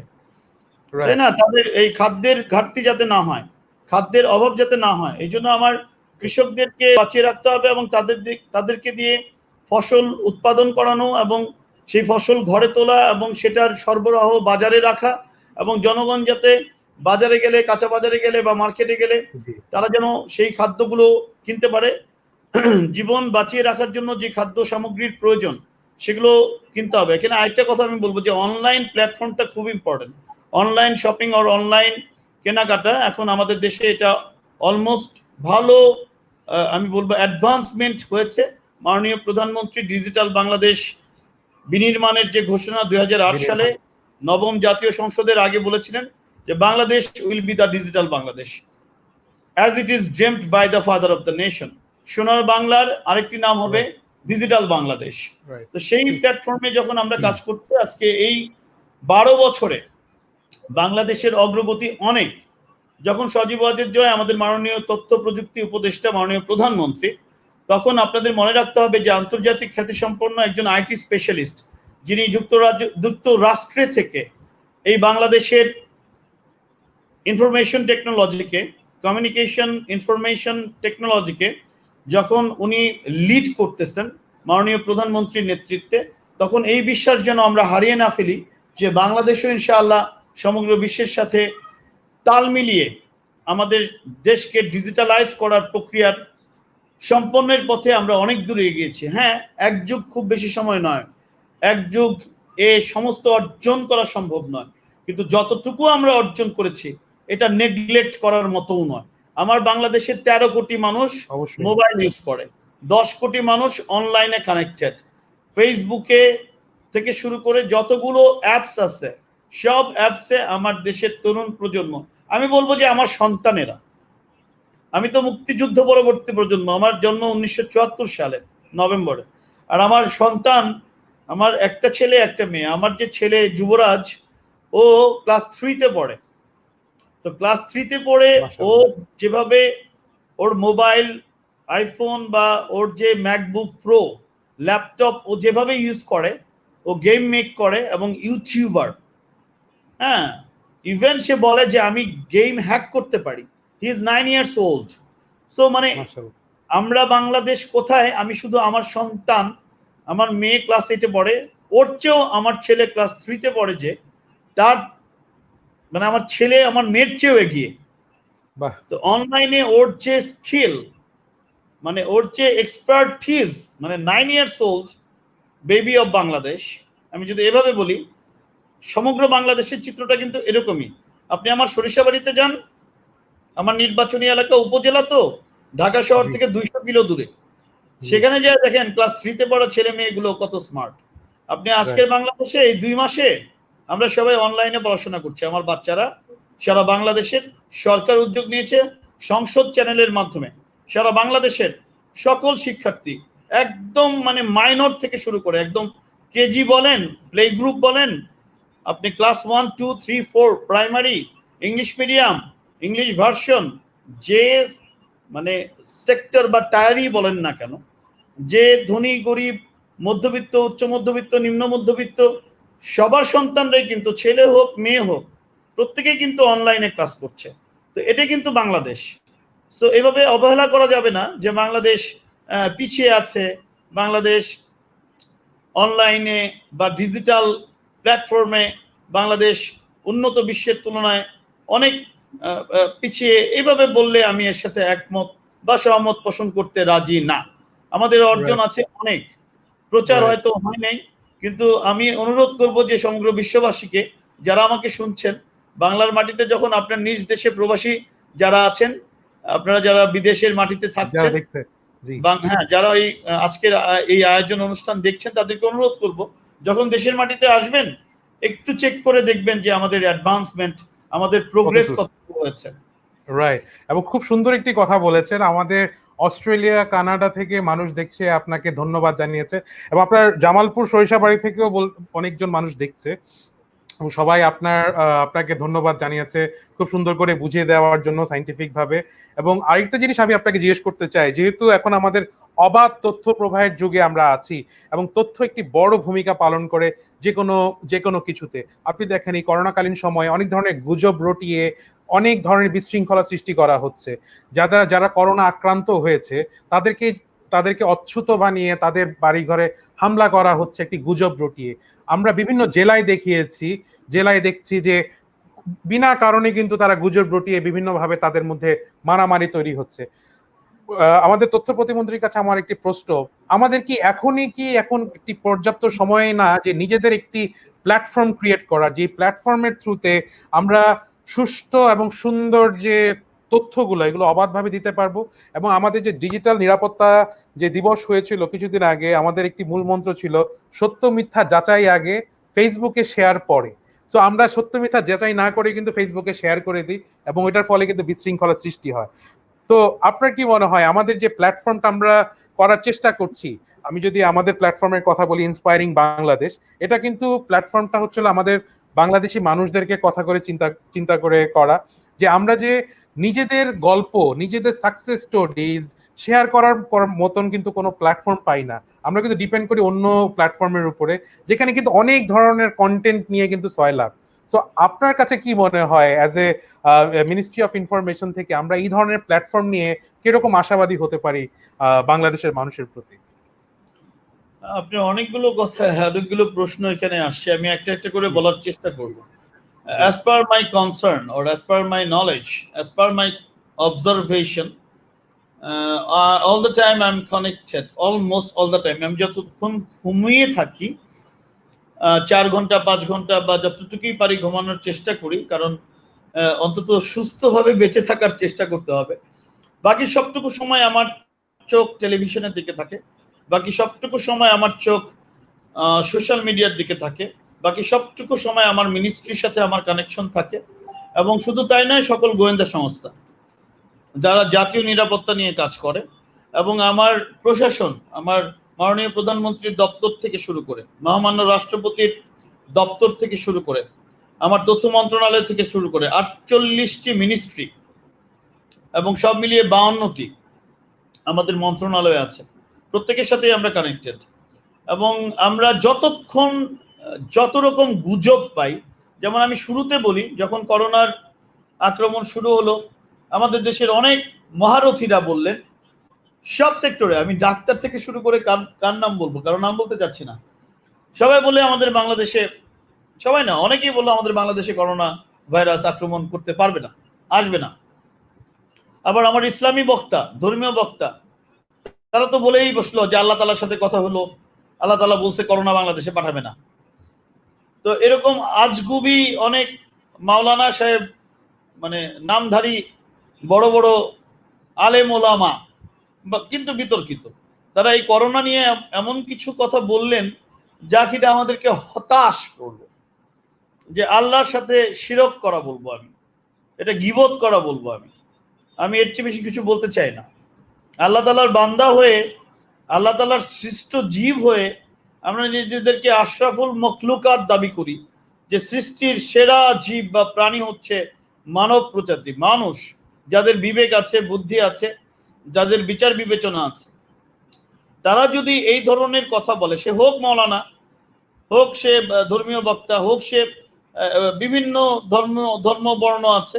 তাই না? তাদের এই খাদ্যের ঘাটতি যাতে না হয়, খাদ্যের অভাব যাতে না হয়, এই জন্য আমার কৃষকদেরকে বাঁচিয়ে রাখতে হবে এবং তাদেরকে দিয়ে ফসল উৎপাদন করানো এবং সেই ফসল ঘরে তোলা এবং সেটার সরবরাহ বাজারে রাখা, এবং জনগণ যাতে বাজারে গেলে, কাঁচা বাজারে গেলে বা মার্কেটে গেলে তারা যেন সেই খাদ্যগুলো কিনতে পারে। জীবন বাঁচিয়ে রাখার জন্য যে খাদ্য সামগ্রীর প্রয়োজন সেগুলো কিনতে হবে। এখানে আরেকটা কথা আমি বলবো যে অনলাইন প্ল্যাটফর্মটা খুব ইম্পর্টেন্ট। অনলাইন শপিং আর অনলাইন কেনাকাটা এখন আমাদের দেশে এটা অলমোস্ট ভালো, আমি বলবো অ্যাডভান্সমেন্ট হয়েছে। মাননীয় প্রধানমন্ত্রী ডিজিটাল বাংলাদেশ বিনির্মাণের যে ঘোষণা 2008 সালে নবম জাতীয় সংসদের আগে বলেছিলেন যে Bangladesh will be the digital Bangladesh, as it is dreamed by the father of the nation. সোনার বাংলার আরেকটি নাম হবে ডিজিটাল বাংলাদেশ। তো সেই প্ল্যাটফর্মে যখন আমরা কাজ করতে, আজকে এই 12 বছরে বাংলাদেশের অগ্রগতি অনেক। যখন সজীব ওয়াজেদ জয় আমাদের মাননীয় তথ্য প্রযুক্তি উপদেষ্টা, মাননীয় প্রধানমন্ত্রী, তখন আপনাদের মনে রাখতে হবে যে আন্তর্জাতিক খ্যাতিসম্পন্ন একজন আইটি স্পেশালিস্ট, যিনি যুক্তরাষ্ট্রে থেকে এই বাংলাদেশের ইনফরমেশন টেকনোলজিকে, কমিউনিকেশন ইনফরমেশন টেকনোলজিকে যখন উনি লিড করতেছেন মাননীয় প্রধানমন্ত্রীর নেতৃত্বে, তখন এই বিশ্বাস যেন আমরা হারিয়ে না ফেলি যে বাংলাদেশও ইনশাআল্লাহ সমগ্র বিশ্বের সাথে তাল মিলিয়ে আমাদের দেশকে ডিজিটালাইজ করার প্রক্রিয়ার সম্পন্নের পথে আমরা অনেক দূরে এগিয়েছি। হ্যাঁ, এক যুগ খুব বেশি সময় নয়, এক যুগ এ সমস্ত অর্জন করা সম্ভব নয়, কিন্তু যতটুকু আমরা অর্জন করেছি এটা নেগলেক্ট করার মতোও নয়। আমার বাংলাদেশের 13 কোটি মানুষ মোবাইল ইউজ করে, 10 কোটি মানুষ অনলাইনে কানেক্টেড। ফেসবুকে থেকে শুরু করে যতগুলো অ্যাপস আছে সব অ্যাপসে আমার দেশের তরুণ প্রজন্ম, আমি বলবো যে আমার সন্তানেরা, আমি তো মুক্তিযুদ্ধ পরবর্তী প্রজন্ম, আমার জন্ম 1974 সালে নভেম্বরে, আর আমার সন্তান, আমার একটা ছেলে একটা মেয়ে। আমার যে ছেলে যুবরাজ ও ক্লাস 3-তে পড়ে, তো ক্লাস 3-তে পড়ে ও যেভাবে ওর মোবাইল, আইফোন বা ওর যে ম্যাকবুক প্রো, ল্যাপটপ ও যেভাবে ইউজ করে, ও গেম মেক করে এবং ইউটিউবার। হ্যাঁ, ইভেন সে বলে যে আমি গেম হ্যাক করতে পারি। He is 9 years old. So মানে আমরা বাংলাদেশ কোথায়, আমি শুধু আমার সন্তান, আমার মেয়ে ক্লাস 8-এ পড়ে, ওর চেয়েও আমার ছেলে ক্লাস 3-তে পড়ে, যে তার মানে আমার ছেলে আমার মেয়ের চেয়েও এগিয়ে। তো অনলাইনে ওর যে স্কিল, মানে ওর যে এক্সপার্টিজ, মানে 9 years old baby of Bangladesh, আমি যদি এভাবে বলি, সমগ্র বাংলাদেশের চিত্রটা কিন্তু এরকমই। আপনি আমার সরিষাবাড়িতে যান, আমার নির্বাচনী এলাকা উপজেলা, তো ঢাকা শহর থেকে 200 কিলো দূরে, সেখানে যা দেখেন ক্লাস 3-তে পড়া ছেলে মেয়েগুলো কত স্মার্ট। আপনি আজকের বাংলাদেশে এই 2 মাসে আমরা সবাই অনলাইনে পড়াশোনা করছি। আমার বাচ্চারা সারা বাংলাদেশের, সরকার উদ্যোগ নিয়েছে সংসদ চ্যানেলের মাধ্যমে সারা বাংলাদেশের সকল শিক্ষার্থী, একদম মানে মাইনর থেকে শুরু করে একদম কেজি বলেন, প্লে গ্রুপ বলেন, আপনি class 1, 2, 3, 4 primary, English medium, English version, যে মানে সেক্টর বা টায়ারই বলেন না কেন, যে ধনী গরিব, মধ্যবিত্ত, উচ্চ মধ্যবিত্ত, নিম্ন মধ্যবিত্ত, সবার সন্তানরাই কিন্তু, ছেলে হোক মেয়ে হোক, প্রত্যেকেই কিন্তু অনলাইনে ক্লাস করছে। তো এটাই কিন্তু বাংলাদেশ। সো এভাবে অবহেলা করা যাবে না যে বাংলাদেশ পিছিয়ে আছে, বাংলাদেশ অনলাইনে বা ডিজিটাল প্ল্যাটফর্মে বাংলাদেশ উন্নত বিশ্বের তুলনায় অনেক পিছিয়ে। এইভাবে বললে আমি এর সাথে একমত বা সহমত পোষণ করতে রাজি না। আমাদের অর্জন আছে অনেক, প্রচার হয়তো হয় নাই, কিন্তু আমি অনুরোধ করব যে সমগ্র বিশ্ববাসীকে, যারা আমাকে শুনছেন, বাংলার মাটিতে যখন আপনার নিজ দেশে প্রবাসী যারা আছেন, আপনারা যারা বিদেশের মাটিতে থাকছেন, হ্যাঁ, যারা এই আজকের এই আয়োজন অনুষ্ঠান দেখছেন, তাদেরকে অনুরোধ করব, যখন দেশের মাটিতে আসবেন একটু চেক করে দেখবেন যে আমাদের অ্যাডভান্সমেন্ট, আমাদের প্রোগ্রেস কত হয়েছে। রাইট, এবং খুব সুন্দর একটি কথা বলেছেন। আমাদের অস্ট্রেলিয়া, কানাডা থেকে মানুষ দেখছে, আপনাকে ধন্যবাদ জানিয়েছে, এবং আপনার জামালপুর সরিষাবাড়ি থেকেও অনেকজন মানুষ দেখছে, সবাই আপনাকে ধন্যবাদ জানিয়েছে খুব সুন্দর করে বুঝিয়ে দেওয়ার জন্য সায়েন্টিফিক ভাবে। এবং আরেকটা জিনিস আমি আপনাকে জিজ্ঞেস করতে চাই, যেহেতু এখন আমাদের অবাধ তথ্য প্রবাহের যুগে আমরা আছি, এবং তথ্য একটি বড় ভূমিকা পালন করে যে কোনো কিছুতে। আপনি দেখেন এই করোনাকালীন সময়ে অনেক ধরনের গুজব রটিয়ে অনেক ধরনের বিশৃঙ্খলা সৃষ্টি করা হচ্ছে। যারা করোনা আক্রান্ত হয়েছে তাদেরকে অচ্ছুত বানিয়ে তাদের বাড়িঘরে হামলা করা হচ্ছে একটি গুজব রটিয়ে। আমরা বিভিন্ন জেলায় দেখছি যে বিনা কারণে কিন্তু তারা গুজব রটিয়ে বিভিন্নভাবে তাদের মধ্যে মারামারি তৈরি হচ্ছে। আমাদের তথ্য প্রতিমন্ত্রীর কাছে আমার একটি প্রশ্ন, আমাদের কি এখন একটি পর্যাপ্ত সময় না যে নিজেদের একটি প্ল্যাটফর্ম ক্রিয়েট করা, যে প্ল্যাটফর্মের থ্রুতে আমরা সুষ্ঠু এবং সুন্দর যে তথ্যগুলো এগুলো অবাধভাবে দিতে পারবো? এবং আমাদের যে ডিজিটাল নিরাপত্তা যে দিবস হয়েছিল কিছুদিন আগে, আমাদের একটি মূল মন্ত্র ছিল সত্য মিথ্যা যাচাই আগে, ফেসবুকে শেয়ার পরে। সো আমরা সত্য মিথ্যা যাচাই না করে কিন্তু ফেসবুকে শেয়ার করে দিই, এবং এটার ফলে কিন্তু বিশৃঙ্খলা সৃষ্টি হয়। তো আপনার কি মনে হয় আমাদের যে প্ল্যাটফর্মটা আমরা করার চেষ্টা করছি, আমি যদি আমাদের প্ল্যাটফর্মের কথা বলি, ইন্সপায়ারিং বাংলাদেশ, এটা কিন্তু প্ল্যাটফর্মটা হচ্ছিল আমাদের বাংলাদেশি মানুষদেরকে কথা করে চিন্তা করে করা, যে আমরা যে নিজেদের গল্প, নিজেদের সাকসেস স্টোরিজ শেয়ার করার মতন কিন্তু কোনো প্ল্যাটফর্ম পাই না। আমরা কিন্তু ডিপেন্ড করি অন্য প্ল্যাটফর্মের উপরে, যেখানে কিন্তু অনেক ধরনের কন্টেন্ট নিয়ে কিন্তু সয়লাভ। সো আপনার কাছে কি মনে হয় as a ministry of information থেকে আমরা এই ধরনের প্ল্যাটফর্ম নিয়ে কিরকম আশাবাদী হতে পারি বাংলাদেশের মানুষের প্রতি? আপনি অনেকগুলো কথা, অনেকগুলো প্রশ্ন এখানে আসছে, আমি একটা একটা করে বলার চেষ্টা করব। As per my concern or as per my knowledge, as per my observation, all the time I'm connected, almost all the time. আমি যতক্ষণ ঘুমিয়ে থাকি 4 ঘন্টা 5 ঘন্টা বা যতটুকুই পারি ঘুমানোর চেষ্টা করি, কারণ অন্তত সুস্থভাবে বেঁচে থাকার চেষ্টা করতে হবে। বাকি সবটুকু সময় আমার চোখ টেলিভিশনের দিকে থাকে, বাকি সবটুকু সময় আমার চোখ সোশ্যাল মিডিয়ার দিকে থাকে, বাকি সবটুকু সময় আমার মিনিস্ট্রির সাথে আমার কানেকশন থাকে। এবং শুধু তাই নয়, সকল গোয়েন্দা সংস্থা যারা জাতীয় নিরাপত্তা নিয়ে কাজ করে, এবং আমার প্রশাসন, আমার মাননীয় প্রধানমন্ত্রীর দপ্তর থেকে শুরু করে, মহামান্য রাষ্ট্রপতির দপ্তর থেকে শুরু করে, আমার তথ্য মন্ত্রণালয় থেকে শুরু করে 48টি মিনিস্ট্রি এবং সব মিলিয়ে 52টি আমাদের মন্ত্রণালয় আছে, প্রত্যেকের সাথেই আমরা কানেক্টেড। এবং আমরা যতক্ষণ যত রকম গুজব পাই, যেমন আমি শুরুতে বলি, যখন করোনার আক্রমণ শুরু হলো, আমাদের দেশের অনেক মহারথীরা বললেন সব সেক্টরে, আমি ডাক্তার থেকে শুরু করে কার নাম বলবো, কারণ নাম বলতে চাচ্ছি না, সবাই বলে আমাদের বাংলাদেশে, সবাই না অনেকেই বললো আমাদের বাংলাদেশে করোনা ভাইরাস আক্রমণ করতে পারবে না, আসবে না। আবার আমার ইসলামী বক্তা, ধর্মীয় বক্তা, তারা তো বলেই বসলো যে আল্লাহ তাআলার সাথে কথা হলো, আল্লাহ তাআলা বলছে করোনা বাংলাদেশে পাঠাবে না। তো এরকম আজগুবি অনেক মাওলানা সাহেব, মানে নামধারী বড় বড় আলেম ওলামা, কিন্তু বিতর্কিত, তারা এই করোনা নিয়ে এমন কিছু কথা বললেন যা কিনা আমাদেরকে হতাশ করলো, যে আল্লাহর সাথে শিরক করা বলবো আমি, এটা গীবত করা বলবো আমি এর চেয়ে বেশি কিছু বলতে চাই না। আল্লাহ তাআলার বান্দা হয়ে, আল্লাহ তাআলার সৃষ্ট জীব হয়ে আমরা নিজেদেরকে আশরাফুল মখলুকাত দাবি করি, যে সৃষ্টির সেরা জীব বা প্রাণী হচ্ছে মানব প্রজাতি, মানুষ, যাদের বিবেক আছে, বুদ্ধি আছে, যাদের বিচার বিবেচনা আছে। তারা যদি এই ধরনের কথা বলে, সে হোক মাওলানা, হোক সে ধর্মীয় বক্তা, হোক সে বিভিন্ন ধর্ম বর্ণ আছে,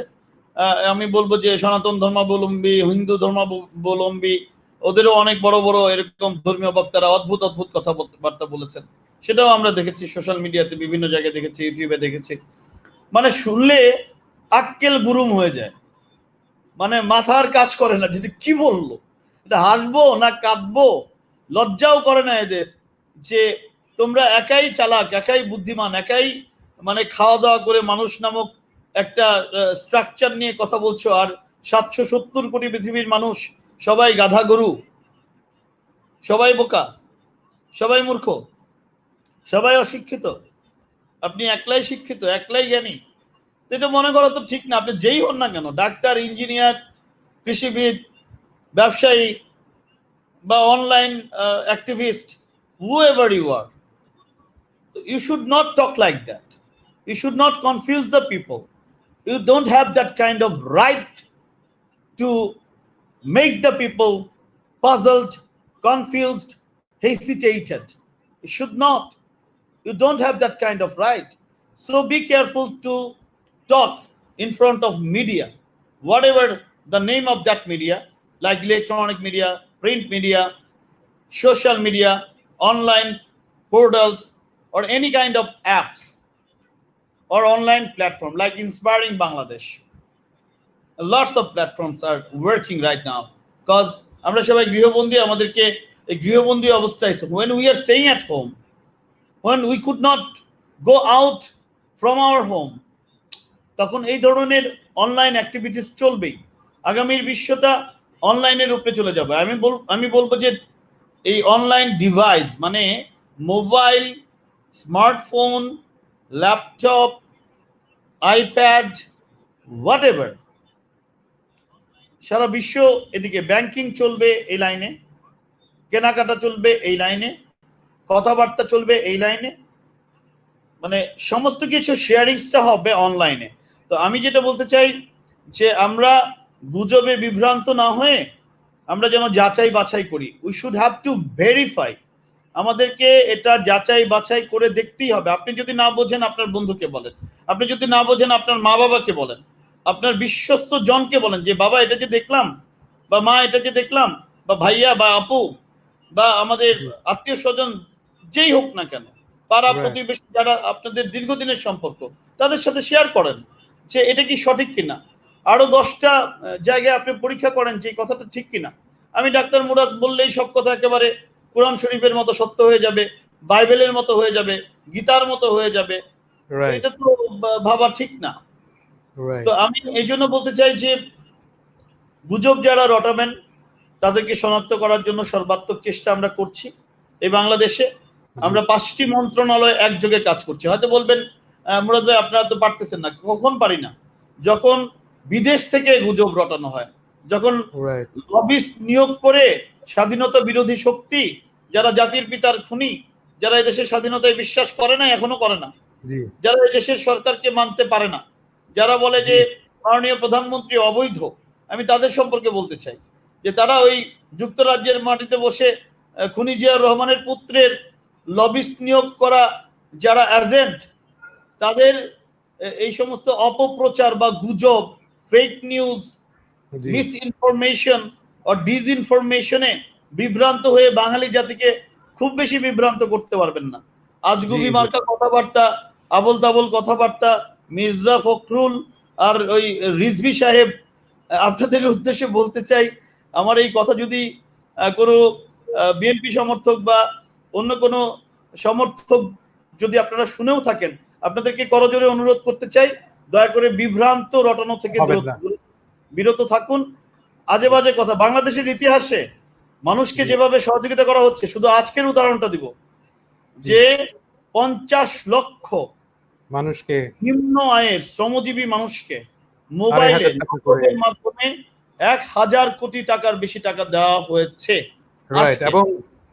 আমি বলবো যে সনাতন ধর্মাবলম্বী, হিন্দু ধর্মাবলম্বী, ওদেরও অনেক বড় বড় এরকম ধর্মীয় বক্তারা অদ্ভুত অদ্ভুত কথাবার্তা বলেছেন, সেটাও আমরা দেখেছি সোশ্যাল মিডিয়াতে, বিভিন্ন জায়গায় দেখেছি, ইউটিউবে দেখেছি। মানে শুনলে আক্কেল গুরুম হয়ে যায়, মানে মাথার কাজ করে না, যেটা কি বললো, এটা হাসবো না কাঁদবো, লজ্জাও করে না এদের, যে তোমরা একাই চালাক, একাই বুদ্ধিমান, একাই মানে খাওয়া দাওয়া করে মানুষ নামক একটা স্ট্রাকচার নিয়ে কথা বলছো, আর 770 কোটি পৃথিবীর মানুষ সবাই গাধা গরু, সবাই বোকা, সবাই মূর্খ, সবাই অশিক্ষিত, আপনি একলাই শিক্ষিত, একলাই জ্ঞানী। এটা মনে করা তো ঠিক না। আপনি যেই হন না কেন, ডাক্তার, ইঞ্জিনিয়ার, কৃষিবিদ, ব্যবসায়ী বা online activist, whoever you are, you should not talk like that. You should not confuse the people. You don't have that kind of right to make the people puzzled, confused, hesitated. You should not. You don't have that kind of right. So be careful to talk in front of media, whatever the name of that media, like electronic media, print media, social media, online portals, or any kind of apps or online platform like Inspiring Bangladesh. Lots of platforms are working right now, because আমরা সবাই গৃহবন্দী, আমাদেরকে এই গৃহবন্দী অবস্থায়, when we are staying at home, when we could not go out from our home, তখন এই ধরনের অনলাইন অ্যাক্টিভিটিস চলবেই। আগামীর বিশ্বটা অনলাইনের উপরে চলে যাবে। আমি বলবো যে এই অনলাইন ডিভাইস মানে mobile, smartphone, laptop, iPad, whatever, সারা বিশ্ব এদিকে ব্যাংকিং চলবে এই লাইনে, কেনাকাটা চলবে এই লাইনে, কথাবার্তা চলবে এই লাইনে, মানে সমস্ত কিছু শেয়ারিংসটা হবে অনলাইনে। তো আমি যেটা বলতে চাই যে আমরা গুজবে বিভ্রান্ত না হয়ে আমরা যেন যাচাই বাছাই করি। We should have to verify, আমাদেরকে এটা যাচাই বাছাই করে দেখতেই হবে। আপনি যদি না বোঝেন আপনার বন্ধুকে বলেন, আপনি যদি না বোঝেন আপনার মা বাবাকে বলেন, আপনার বিশ্বস্ত জনকে বলেন যে বাবা এটা যে দেখলাম, বা মা এটা যে দেখলাম, বা ভাইয়া বা আপু বা আমাদের আত্মীয় স্বজন যেই হোক না কেন, পাড়া Right. প্রতিবেশী যারা আপনাদের দীর্ঘদিনের সম্পর্ক, তাদের সাথে শেয়ার করেন যে এটা কি সঠিক কিনা। আরো 10টা জায়গায় আপনি পরীক্ষা করেন যে এই কথাটা ঠিক কিনা। আমি ডাক্তার মুরাদ বললেই সব কথা একেবারে কোরআন শরীফের মতো সত্য হয়ে যাবে, বাইবেলের মতো হয়ে যাবে, গীতার মতো হয়ে যাবে, Right. এটা তো ভাবা ঠিক না। Right. তো আমি এই জন্য বলতে চাই যে গুজব যারা রটাবেন তাদেরকে শনাক্ত করার জন্য সর্বাত্মক চেষ্টা আমরা করছি। এই বাংলাদেশে আমরা 5টি মন্ত্রণালয় একযোগে কাজ করছি। হয়তো বলবেন মুরাদ ভাই আপনারা তো পারতেছেন না। কখন পারি না? যখন বিদেশ থেকে গুজব রটানো হয়, যখন Right. লবিস্ট নিয়োগ করে স্বাধীনতা বিরোধী শক্তি, যারা জাতির পিতার খুনি, যারা এদেশের স্বাধীনতায় বিশ্বাস করে না, এখনো করে না, জি। যারা এদেশের সরকারকে মানতে পারে না, যারা বলে যে মাননীয় প্রধানমন্ত্রী অবৈধ, আমি তাদের সম্পর্কে বলতে চাই যে তারা ওই যুক্তরাজ্যের মাটিতে বসে খুনি জিয়াউর রহমানের পুত্রের লবিস্ট নিয়োগ করা যারা এজেন্ট, তাদের এই সমস্ত অপপ্রচার বা গুজব, ফেক নিউজ, জি। মিস ইনফরমেশন ও ডিসইনফরমেশনে বিভ্রান্ত হয়ে বাঙালি জাতিকে খুব বেশি বিভ্রান্ত করতে পারবেন না। আজগুবি জি, জি। মার্কা কথাবার্তা, আবল তাবল কথাবার্তা, মির্জা ফখরুল আর ওই রিজভি সাহেব, আপনাদের উদ্দেশ্যে বলতে চাই, আমার এই কথা যদি কোনো বিএনপি সমর্থক বা অন্য কোনো সমর্থক যদি আপনারা শুনেও থাকেন, আপনাদেরকে করজোরে অনুরোধ করতে চাই, দয়া করে বিভ্রান্ত রটানো থেকে হবেন না। বিরত থাকুন। আজে বাজে কথা, বাংলাদেশের ইতিহাসে মানুষকে জি। যেভাবে সহযোগিতা করা হচ্ছে, শুধু আজকের উদাহরণটা দিব, যে 50 লক্ষ মানুষকে নিম্ন আয়ের শ্রমজীবী মানুষকে 2,500 মোবাইলে টাকা করে। নগদের মাধ্যমে 1000 কোটি টাকার বেশি টাকা দেওয়া হয়েছে রাইট। আজকে।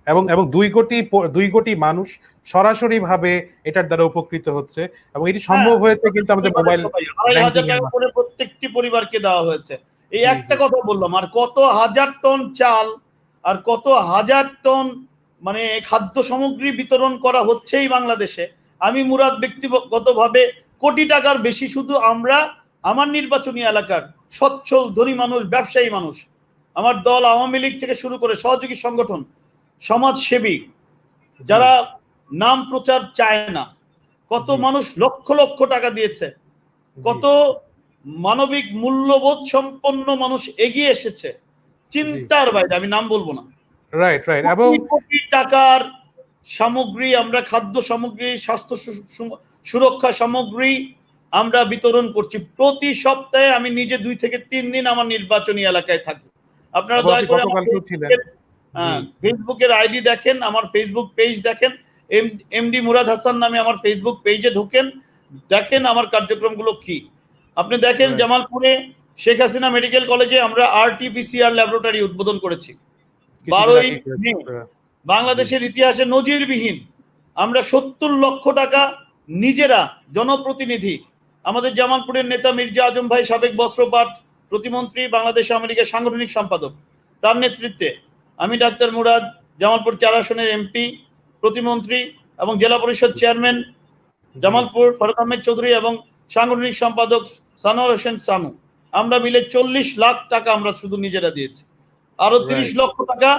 এবং 2 কোটি মানুষ সরাসরি ভাবে এটার দ্বারা উপকৃত হচ্ছে, এবং এটি সম্ভব হয়েছে কিন্তু আমাদের মোবাইল 2,500 টাকা করে প্রত্যেকটি পরিবারকে দেওয়া হয়েছে। এই জি, একটা জি। কথা বললাম, আর কত হাজার টন চাল আর কত হাজার টন মানে খাদ্য সামগ্রী বিতরণ করা হচ্ছে এই বাংলাদেশে। আমি মুরাদ ব্যক্তিগতভাবে কোটি টাকার বেশি শুধু আমরা আমার নির্বাচনী এলাকার সচ্ছল ধনী মানুষ, ব্যবসায়ী মানুষ, আমার দল আওয়ামী লীগ থেকে শুরু করে সহযোগী সংগঠন, সমাজসেবী যারা নাম প্রচার চায় না, কত জি। মানুষ লক্ষ লক্ষ টাকা দিয়েছে, কত মানবিক মূল্যবোধ সম্পন্ন মানুষ এগিয়ে এসেছে চিন্তার বাইরে, আমি নাম বলবো না। Right, right. এবং কোটি কোটি টাকার সামগ্রী আমরা, খাদ্য সামগ্রী, স্বাস্থ্য সুরক্ষা সামগ্রী আমরা বিতরণ করছি। প্রতি সপ্তাহে আমি নিজে 2 থেকে 3 দিন আমার নির্বাচনী এলাকায় থাকি। আপনারা দয়া করে গতকালকেও ছিলেন। ফেসবুকের আইডি দেখেন, আমার ফেসবুক পেজ দেখেন, এমডি মুরাদ হাসান নামে আমার ফেসবুক পেজে ঢোকেন, দেখেন আমার কার্যক্রমগুলো কি। আপনি দেখেন Right. জামালপুরে শেখ হাসিনা মেডিকেল কলেজে আমরা আরটিপিসিআর ল্যাবরেটরি উদ্বোধন করেছি। কিছুদিন 12ই আগেই করেছেন মে আপনারা। বাংলাদেশের ইতিহাসে নজিরবিহীন আমরা 70 লক্ষ টাকা নিজেরা জনপ্রতিনিধি, আমাদের জামালপুরের নেতা মির্জা আজম ভাই, সাবেক বস্ত্রপাট প্রতিমন্ত্রী, বাংলাদেশ আমেরিকার সাংগঠনিক সম্পাদক, তার নেতৃত্বে আমি ডাক্তার মুরাদ, জামালপুর 4 আসনের এমপি, প্রতিমন্ত্রী এবং জেলা পরিষদ চেয়ারম্যান জামালপুর ফারুক আহমেদ চৌধুরী এবং সাংগঠনিক সম্পাদক সানোয়ার হোসেন সানু, আমরা মিলে 40 লাখ টাকা আমরা শুধু নিজেরা দিয়েছি। আরো 30 Right. লক্ষ টাকা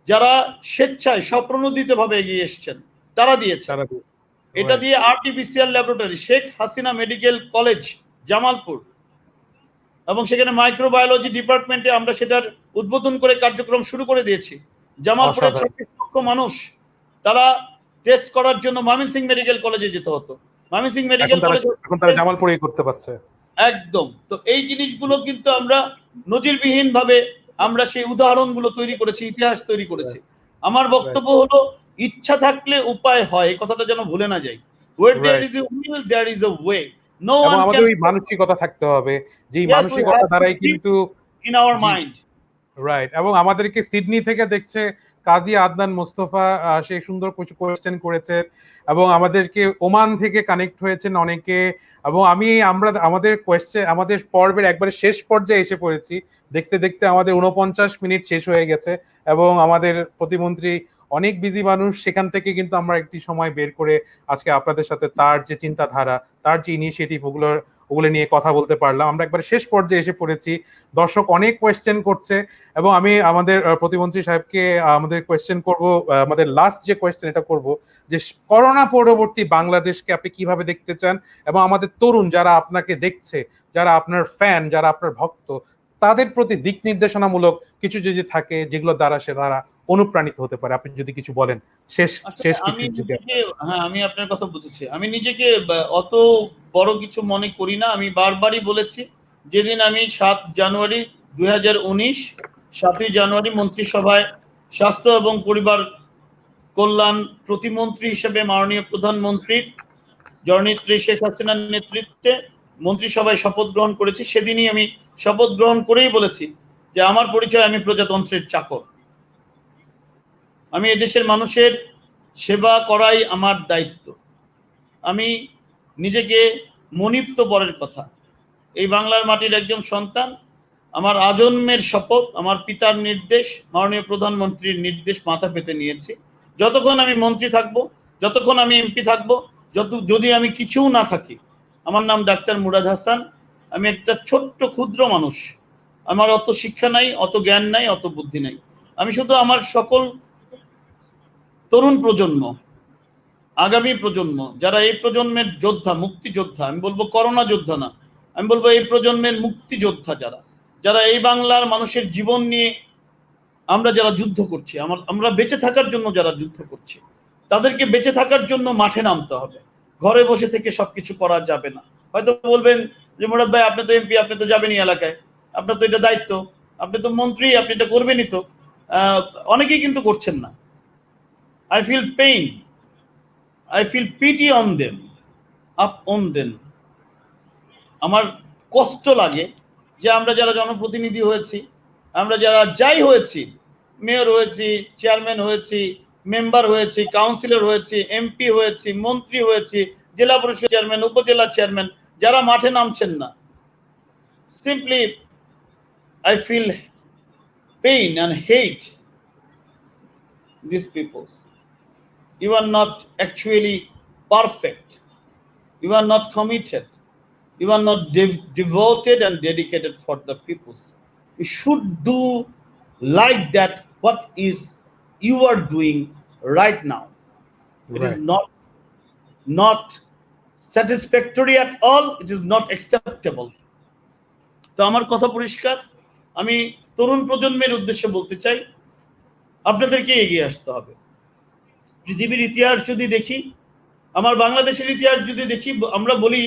যারা স্বেচ্ছায় স্বপ্রণোদিত ভাবে এগিয়ে এসেছেন তারা দিয়েছে। এটা দিয়ে RTPCR laboratory, Sheikh Hasina medical college Jamalpur, এবং সেখানে মাইক্রোবায়োলজি ডিপার্টমেন্টে আমরা সেটার উদ্বোধন করে কার্যক্রম শুরু করে দিয়েছি। জামালপুরে 26 লক্ষ মানুষ তারা টেস্ট করার জন্য ময়মনসিংহ মেডিকেল কলেজে যেতে হতো, ময়মনসিংহ মেডিকেল কলেজ এখন তারা জামালপুরেই করতে পারছে। একদম। তো এই জিনিসগুলো কিন্তু আমরা নজিরবিহীন ভাবে আমরা সেই উদাহরণগুলো তৈরি করেছি, ইতিহাস তৈরি করেছি। আমার বক্তব্য হলো, ইচ্ছা থাকলে উপায় হয়, এই কথাটা যেন ভুলে না যাই। Where there is a will, there is a way. No one আমাদের can ওই মানসিকতা থাকতে হবে, যে Yes, we মানসিকতা have to দ্বারাই keep কিন্তু in our mind. রাইট। এবং আমাদেরকে সিডনি থেকে দেখছে কাজী আদনান মোস্তফা, সে সুন্দর কিছু কোয়েশ্চেন করেছে, এবং আমাদেরকে ওমান থেকে কানেক্ট হয়েছেন অনেকে। এবং আমরা আমাদের পর্বের একবারে শেষ পর্যায়ে এসে পড়েছি, দেখতে দেখতে আমাদের 49 মিনিট শেষ হয়ে গেছে, এবং আমাদের প্রতিমন্ত্রী অনেক বিজি মানুষ, সেখান থেকে কিন্তু আমরা একটি সময় বের করে আজকে আপনাদের সাথে তার যে চিন্তাধারা, তার যে ইনিশিয়েটিভ, ওগুলোর ওগুলো নিয়ে কথা বলতে পারলাম। আমরা একবার শেষ পর্যায়ে এসে পড়েছি, দর্শক অনেক কোয়েশ্চেন করছে এবং আমি আমাদের প্রতিমন্ত্রী সাহেবকে আমাদের কোয়েশ্চেন করব, আমাদের লাস্ট যে কোয়েশ্চেন এটা করব যে করোনা পরবর্তী বাংলাদেশকে আপনি কিভাবে দেখতে চান, এবং আমাদের তরুণ যারা আপনাকে দেখছে, যারা আপনার ফ্যান, যারা আপনার ভক্ত, তাদের প্রতি দিক নির্দেশনামূলক কিছু যদি থাকে যেগুলো দ্বারা সে তারা অনুপ্রাণিত হতে পারে, আপনি যদি কিছু বলেন শেষ শেষ আমি কিছু যদি। নিজেকে, হ্যাঁ আমি আপনার কথা বুঝেছি, আমি নিজেকে অত বড় কিছু মনে করি না। আমি বারবারই বলেছি, যেদিন আমি 7 জানুয়ারি 2019 7ই জানুয়ারি মন্ত্রিসভায় স্বাস্থ্য এবং পরিবার কল্যাণ প্রতিমন্ত্রী হিসেবে মাননীয় প্রধানমন্ত্রীর জননেত্রী শেখ হাসিনার নেতৃত্বে মন্ত্রিসভায় শপথ গ্রহণ করেছি, সেদিনই আমি শপথ গ্রহণ করেই বলেছি যে আমার পরিচয়, আমি প্রজাতন্ত্রের চাকর, আমি এদেশের মানুষের সেবা করাই আমার দায়িত্ব। আমি নিজেকে মনিপ্ত বরের কথা, এই বাংলার মাটির একজন সন্তান, আমার আজন্মের শপথ, আমার পিতার নির্দেশ, মাননীয় প্রধানমন্ত্রীর নির্দেশ মাথা পেতে নিয়েছি। যতক্ষণ আমি মন্ত্রী থাকব, যতক্ষণ আমি এমপি থাকব, যদি আমি কিছু না থাকি, আমার নাম ডাক্তার মুরাদ হাসান, আমি একটা ছোট্ট ক্ষুদ্র মানুষ, আমার অত শিক্ষা নাই, অত জ্ঞান নাই, অত বুদ্ধি নাই। আমি শুধু আমার সকল তরুণ প্রজন্ম, আগামী প্রজন্ম, যারা এই প্রজন্মের যোদ্ধা, মুক্তিযোদ্ধা, আমি বলবো করোনা যোদ্ধা না, আমি বলবো এই প্রজন্মের মুক্তিযোদ্ধা, যারা এই বাংলার মানুষের জীবন নিয়ে আমরা যারা যুদ্ধ করছি, আমরা বেঁচে থাকার জন্য যারা যুদ্ধ করছি, তাদেরকে বেঁচে থাকার জন্য মাঠে নামতে হবে। ঘরে বসে থেকে সবকিছু করা যাবে না। হয়তো বলবেন যে মুরাদ ভাই আপনি তো এমপি, আপনি তো যাবেনই এলাকায়, আপনার তো এটা দায়িত্ব, আপনি তো মন্ত্রী, আপনি এটা করবেনই তো। অনেকেই কিন্তু করছেন না। I feel pain, I feel pity on them, up on them. আমার কষ্ট লাগে যে আমরা যারা জনপ্রতিনিধি হয়েছি, আমরা যারা যাই হয়েছি, মেয়র হয়েছি, চেয়ারম্যান হয়েছি, মেম্বার হয়েছি, কাউন্সিলর হয়েছি, এমপি হয়েছি, মন্ত্রী হয়েছি, জেলা পরিষদ চেয়ারম্যান, উপজেলা চেয়ারম্যান, যারা মাঠে নামছেন না। Simply I feel pain and hate these people. You are not actually perfect. You are not committed. You are not devoted and dedicated for the peoples. You should do like that what is you are doing right now. It is not satisfactory at all. It is not acceptable. তো আমার কথা পরিষ্কার, আমি তরুণ প্রজন্মের উদ্দেশ্যে বলতে চাই, আপনাদেরকে এগিয়ে আসতে হবে। পৃথিবীর ইতিহাস যদি দেখি, আমার বাংলাদেশের ইতিহাস যদি দেখি, আমরা বলি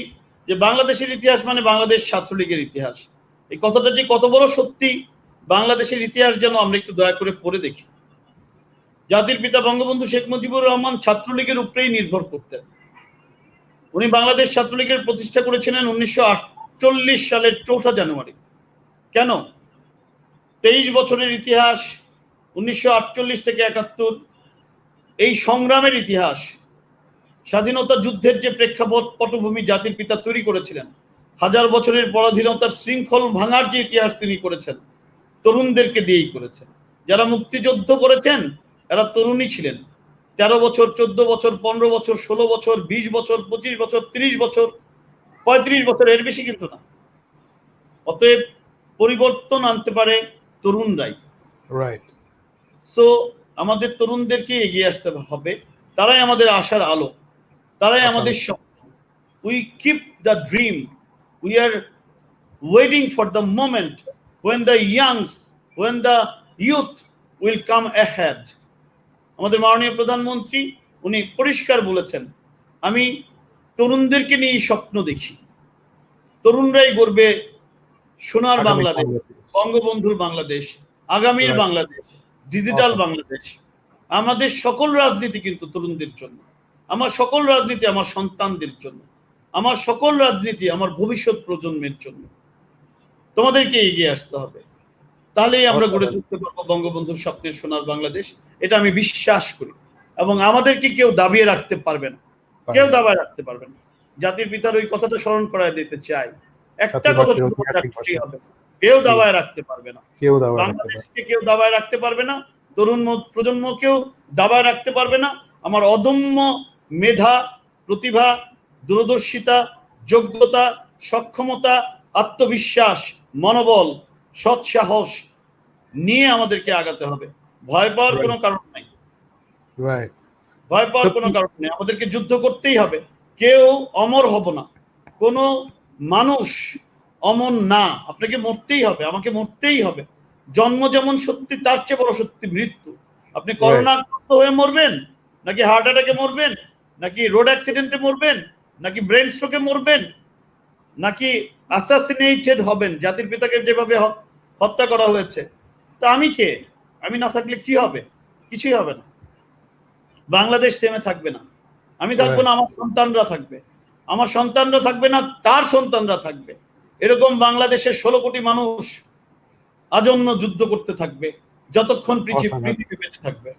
যে বাংলাদেশের ইতিহাস মানে বাংলাদেশ ছাত্রলীগের ইতিহাস। এই কথাটা যে কত বড় সত্যি, বাংলাদেশের ইতিহাস যেন আমরা একটু দয়া করে পড়ে দেখি। জাতির পিতা বঙ্গবন্ধু শেখ মুজিবুর রহমান ছাত্রলীগের উপরেই নির্ভর করতেন। উনি বাংলাদেশ ছাত্রলীগের প্রতিষ্ঠা করেছিলেন 1948 সালের 4 জানুয়ারি। কেন? 23 বছরের ইতিহাস, 1948 থেকে 71, এই সংগ্রামের ইতিহাস, স্বাধীনতা যুদ্ধের যে প্রেক্ষাপট পটভূমি জাতির পিতা তৈরি করেছিলেন, 1000 বছরের পরাধীনতার শৃঙ্খল ভাঙার যে ইতিহাস তিনি করেছেন, তরুণদেরকে দিয়েই করেছেন। যারা মুক্তিযুদ্ধ করেছেন এরা তরুণই ছিলেন। 13 বছর, 14 বছর, 15 বছর, 16 বছর, 20 বছর, 25 বছর, 30 বছর, 35 বছর, এর বেশি কিন্তু না। অতএব পরিবর্তন আনতে পারে তরুণরাই। রাইট। সো আমাদের তরুণদেরকে এগিয়ে আসতে হবে, তারাই আমাদের আশার আলো, তারাই আমাদের স্বপ্ন। We keep the dream, we are waiting for the moment when the youth will come ahead. আমাদের মাননীয় প্রধানমন্ত্রী উনি পরিষ্কার বলেছেন, আমি তরুণদেরকে নিয়ে স্বপ্ন দেখি। তরুণরাই গড়বে সোনার বাংলাদেশ, বঙ্গবন্ধুর বাংলাদেশ, আগামীর বাংলাদেশ, ডিজিটাল বাংলাদেশ। আমাদের সকল রাজনীতি কিন্তু তরুণদের জন্য, আমার সকল রাজনীতি আমার সন্তানদের জন্য, আমার সকল রাজনীতি আমার ভবিষ্যৎ প্রজন্মের জন্য। তোমাদেরকে এগিয়ে আসতে হবে, তাহলেই আমরা গড়ে তুলতে পারবো বঙ্গবন্ধুর স্বপ্নের সোনার বাংলাদেশ। এটা আমি বিশ্বাস করি, এবং আমাদেরকে কেউ দাবিয়ে রাখতে পারবে না, কেউ দাবিয়ে রাখতে পারবে না। জাতির পিতার ওই কথাটা স্মরণ করায় দিতে চাই, একটা কথা রাখতেই হবে, কেউ দাবায় রাখতে পারবে না, বাংলাদেশকে কেউ দাবায় রাখতে পারবে না, তরুণ প্রজন্মকেও দাবায় রাখতে পারবে না। আমার অদম্য মেধা, প্রতিভা, দূরদর্শিতা, যোগ্যতা, সক্ষমতা, আত্মবিশ্বাস, মনোবল, সৎসাহস নিয়ে আমাদেরকে আগাতে হবে। ভয় পাওয়ার কোনো কারণ নাই, ভয় পাওয়ার কোনো কারণ নেই। আমাদেরকে যুদ্ধ করতেই হবে। কেউ অমর হব না, কোনো মানুষ অমর না। আপনাকে মরতেই হবে, আমাকে মরতেই হবে। জন্ম যেমন সত্যি, তার চেয়ে বড় সত্যি মৃত্যু। আপনি করোনাগ্রস্ত হয়ে মরবেন, নাকি হার্ট অ্যাটাকে মরবেন, নাকি রোড অ্যাক্সিডেন্টে মরবেন, নাকি ব্রেন স্ট্রোকে মরবেন, নাকি অ্যাসাসিনেটেড হবেন, জাতির পিতাকে যেভাবে হত্যা করা হয়েছে। তা আমি কে? আমি না থাকলে কি হবে? কিছুই হবে না। বাংলাদেশ থেমে থাকবে না, আমি থাকবো না, আমার সন্তানরা থাকবে, আমার সন্তানরা থাকবে না, তার সন্তানরা থাকবে। এরকম বাংলাদেশের 16 কোটি মানুষ আজন্ম যুদ্ধ করতে থাকবে যতক্ষণ পৃথিবী বেঁচে থাকবে।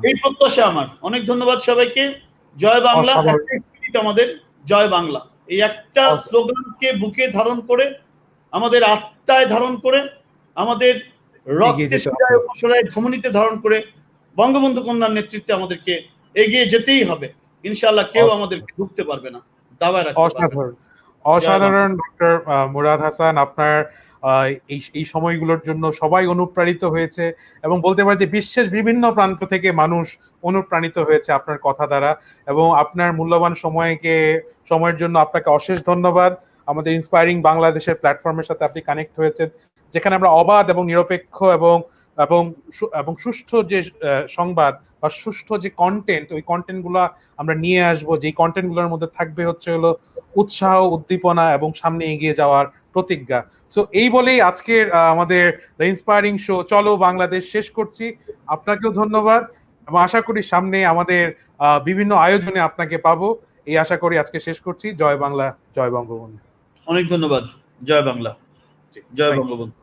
এই প্রত্যাশা আমার। অনেক ধন্যবাদ সবাইকে। জয় বাংলা। আমাদের জয় বাংলা, এই একটা স্লোগানকে বুকে ধারণ করে, আমাদের আত্মায় ধারণ করে, আমাদের রক্তে শিরায় উপশরায় ধমনীতে ধারণ করে বঙ্গবন্ধু কন্যার নেতৃত্বে আমাদেরকে এগিয়ে যেতেই হবে। ইনশাআল্লাহ কেউ আমাদেরকে ঢুকতে পারবে না, দাবায় রাখতে পারবে না। অসাধারণ ডক্টর মুরাদ হাসান, আপনার এই সময়গুলোর জন্য সবাই অনুপ্রাণিত হয়েছে এবং বলতে পারি যে বিশ্বের বিভিন্ন প্রান্ত থেকে মানুষ অনুপ্রাণিত হয়েছে আপনার কথা দ্বারা। এবং আপনার মূল্যবান সময়ের জন্য আপনাকে অশেষ ধন্যবাদ। আমাদের ইন্সপায়ারিং বাংলাদেশের প্ল্যাটফর্মের সাথে আপনি কানেক্ট হয়েছেন, যেখানে আমরা অবাধ এবং নিরপেক্ষ এবং সুষ্ঠু যে সংবাদ বা সুষ্ঠু যে কন্টেন্ট, ওই কন্টেন্টগুলো আমরা নিয়ে আসবো, যেই কন্টেন্টগুলোর মধ্যে থাকবে হলো উৎসাহ, উদ্দীপনা এবং সামনে এগিয়ে যাওয়ার প্রতিজ্ঞা। সো এই বলেই আজকের আমাদের দ্য ইন্সপায়ারিং শো চলো বাংলাদেশ শেষ করছি। আপনাকেও ধন্যবাদ এবং আশা করি সামনে আমাদের বিভিন্ন আয়োজনে আপনাকে পাবো, এই আশা করি আজকে শেষ করছি। জয় বাংলা, জয় বঙ্গবন্ধু। অনেক ধন্যবাদ। জয় বাংলা, জয় বঙ্গবন্ধু।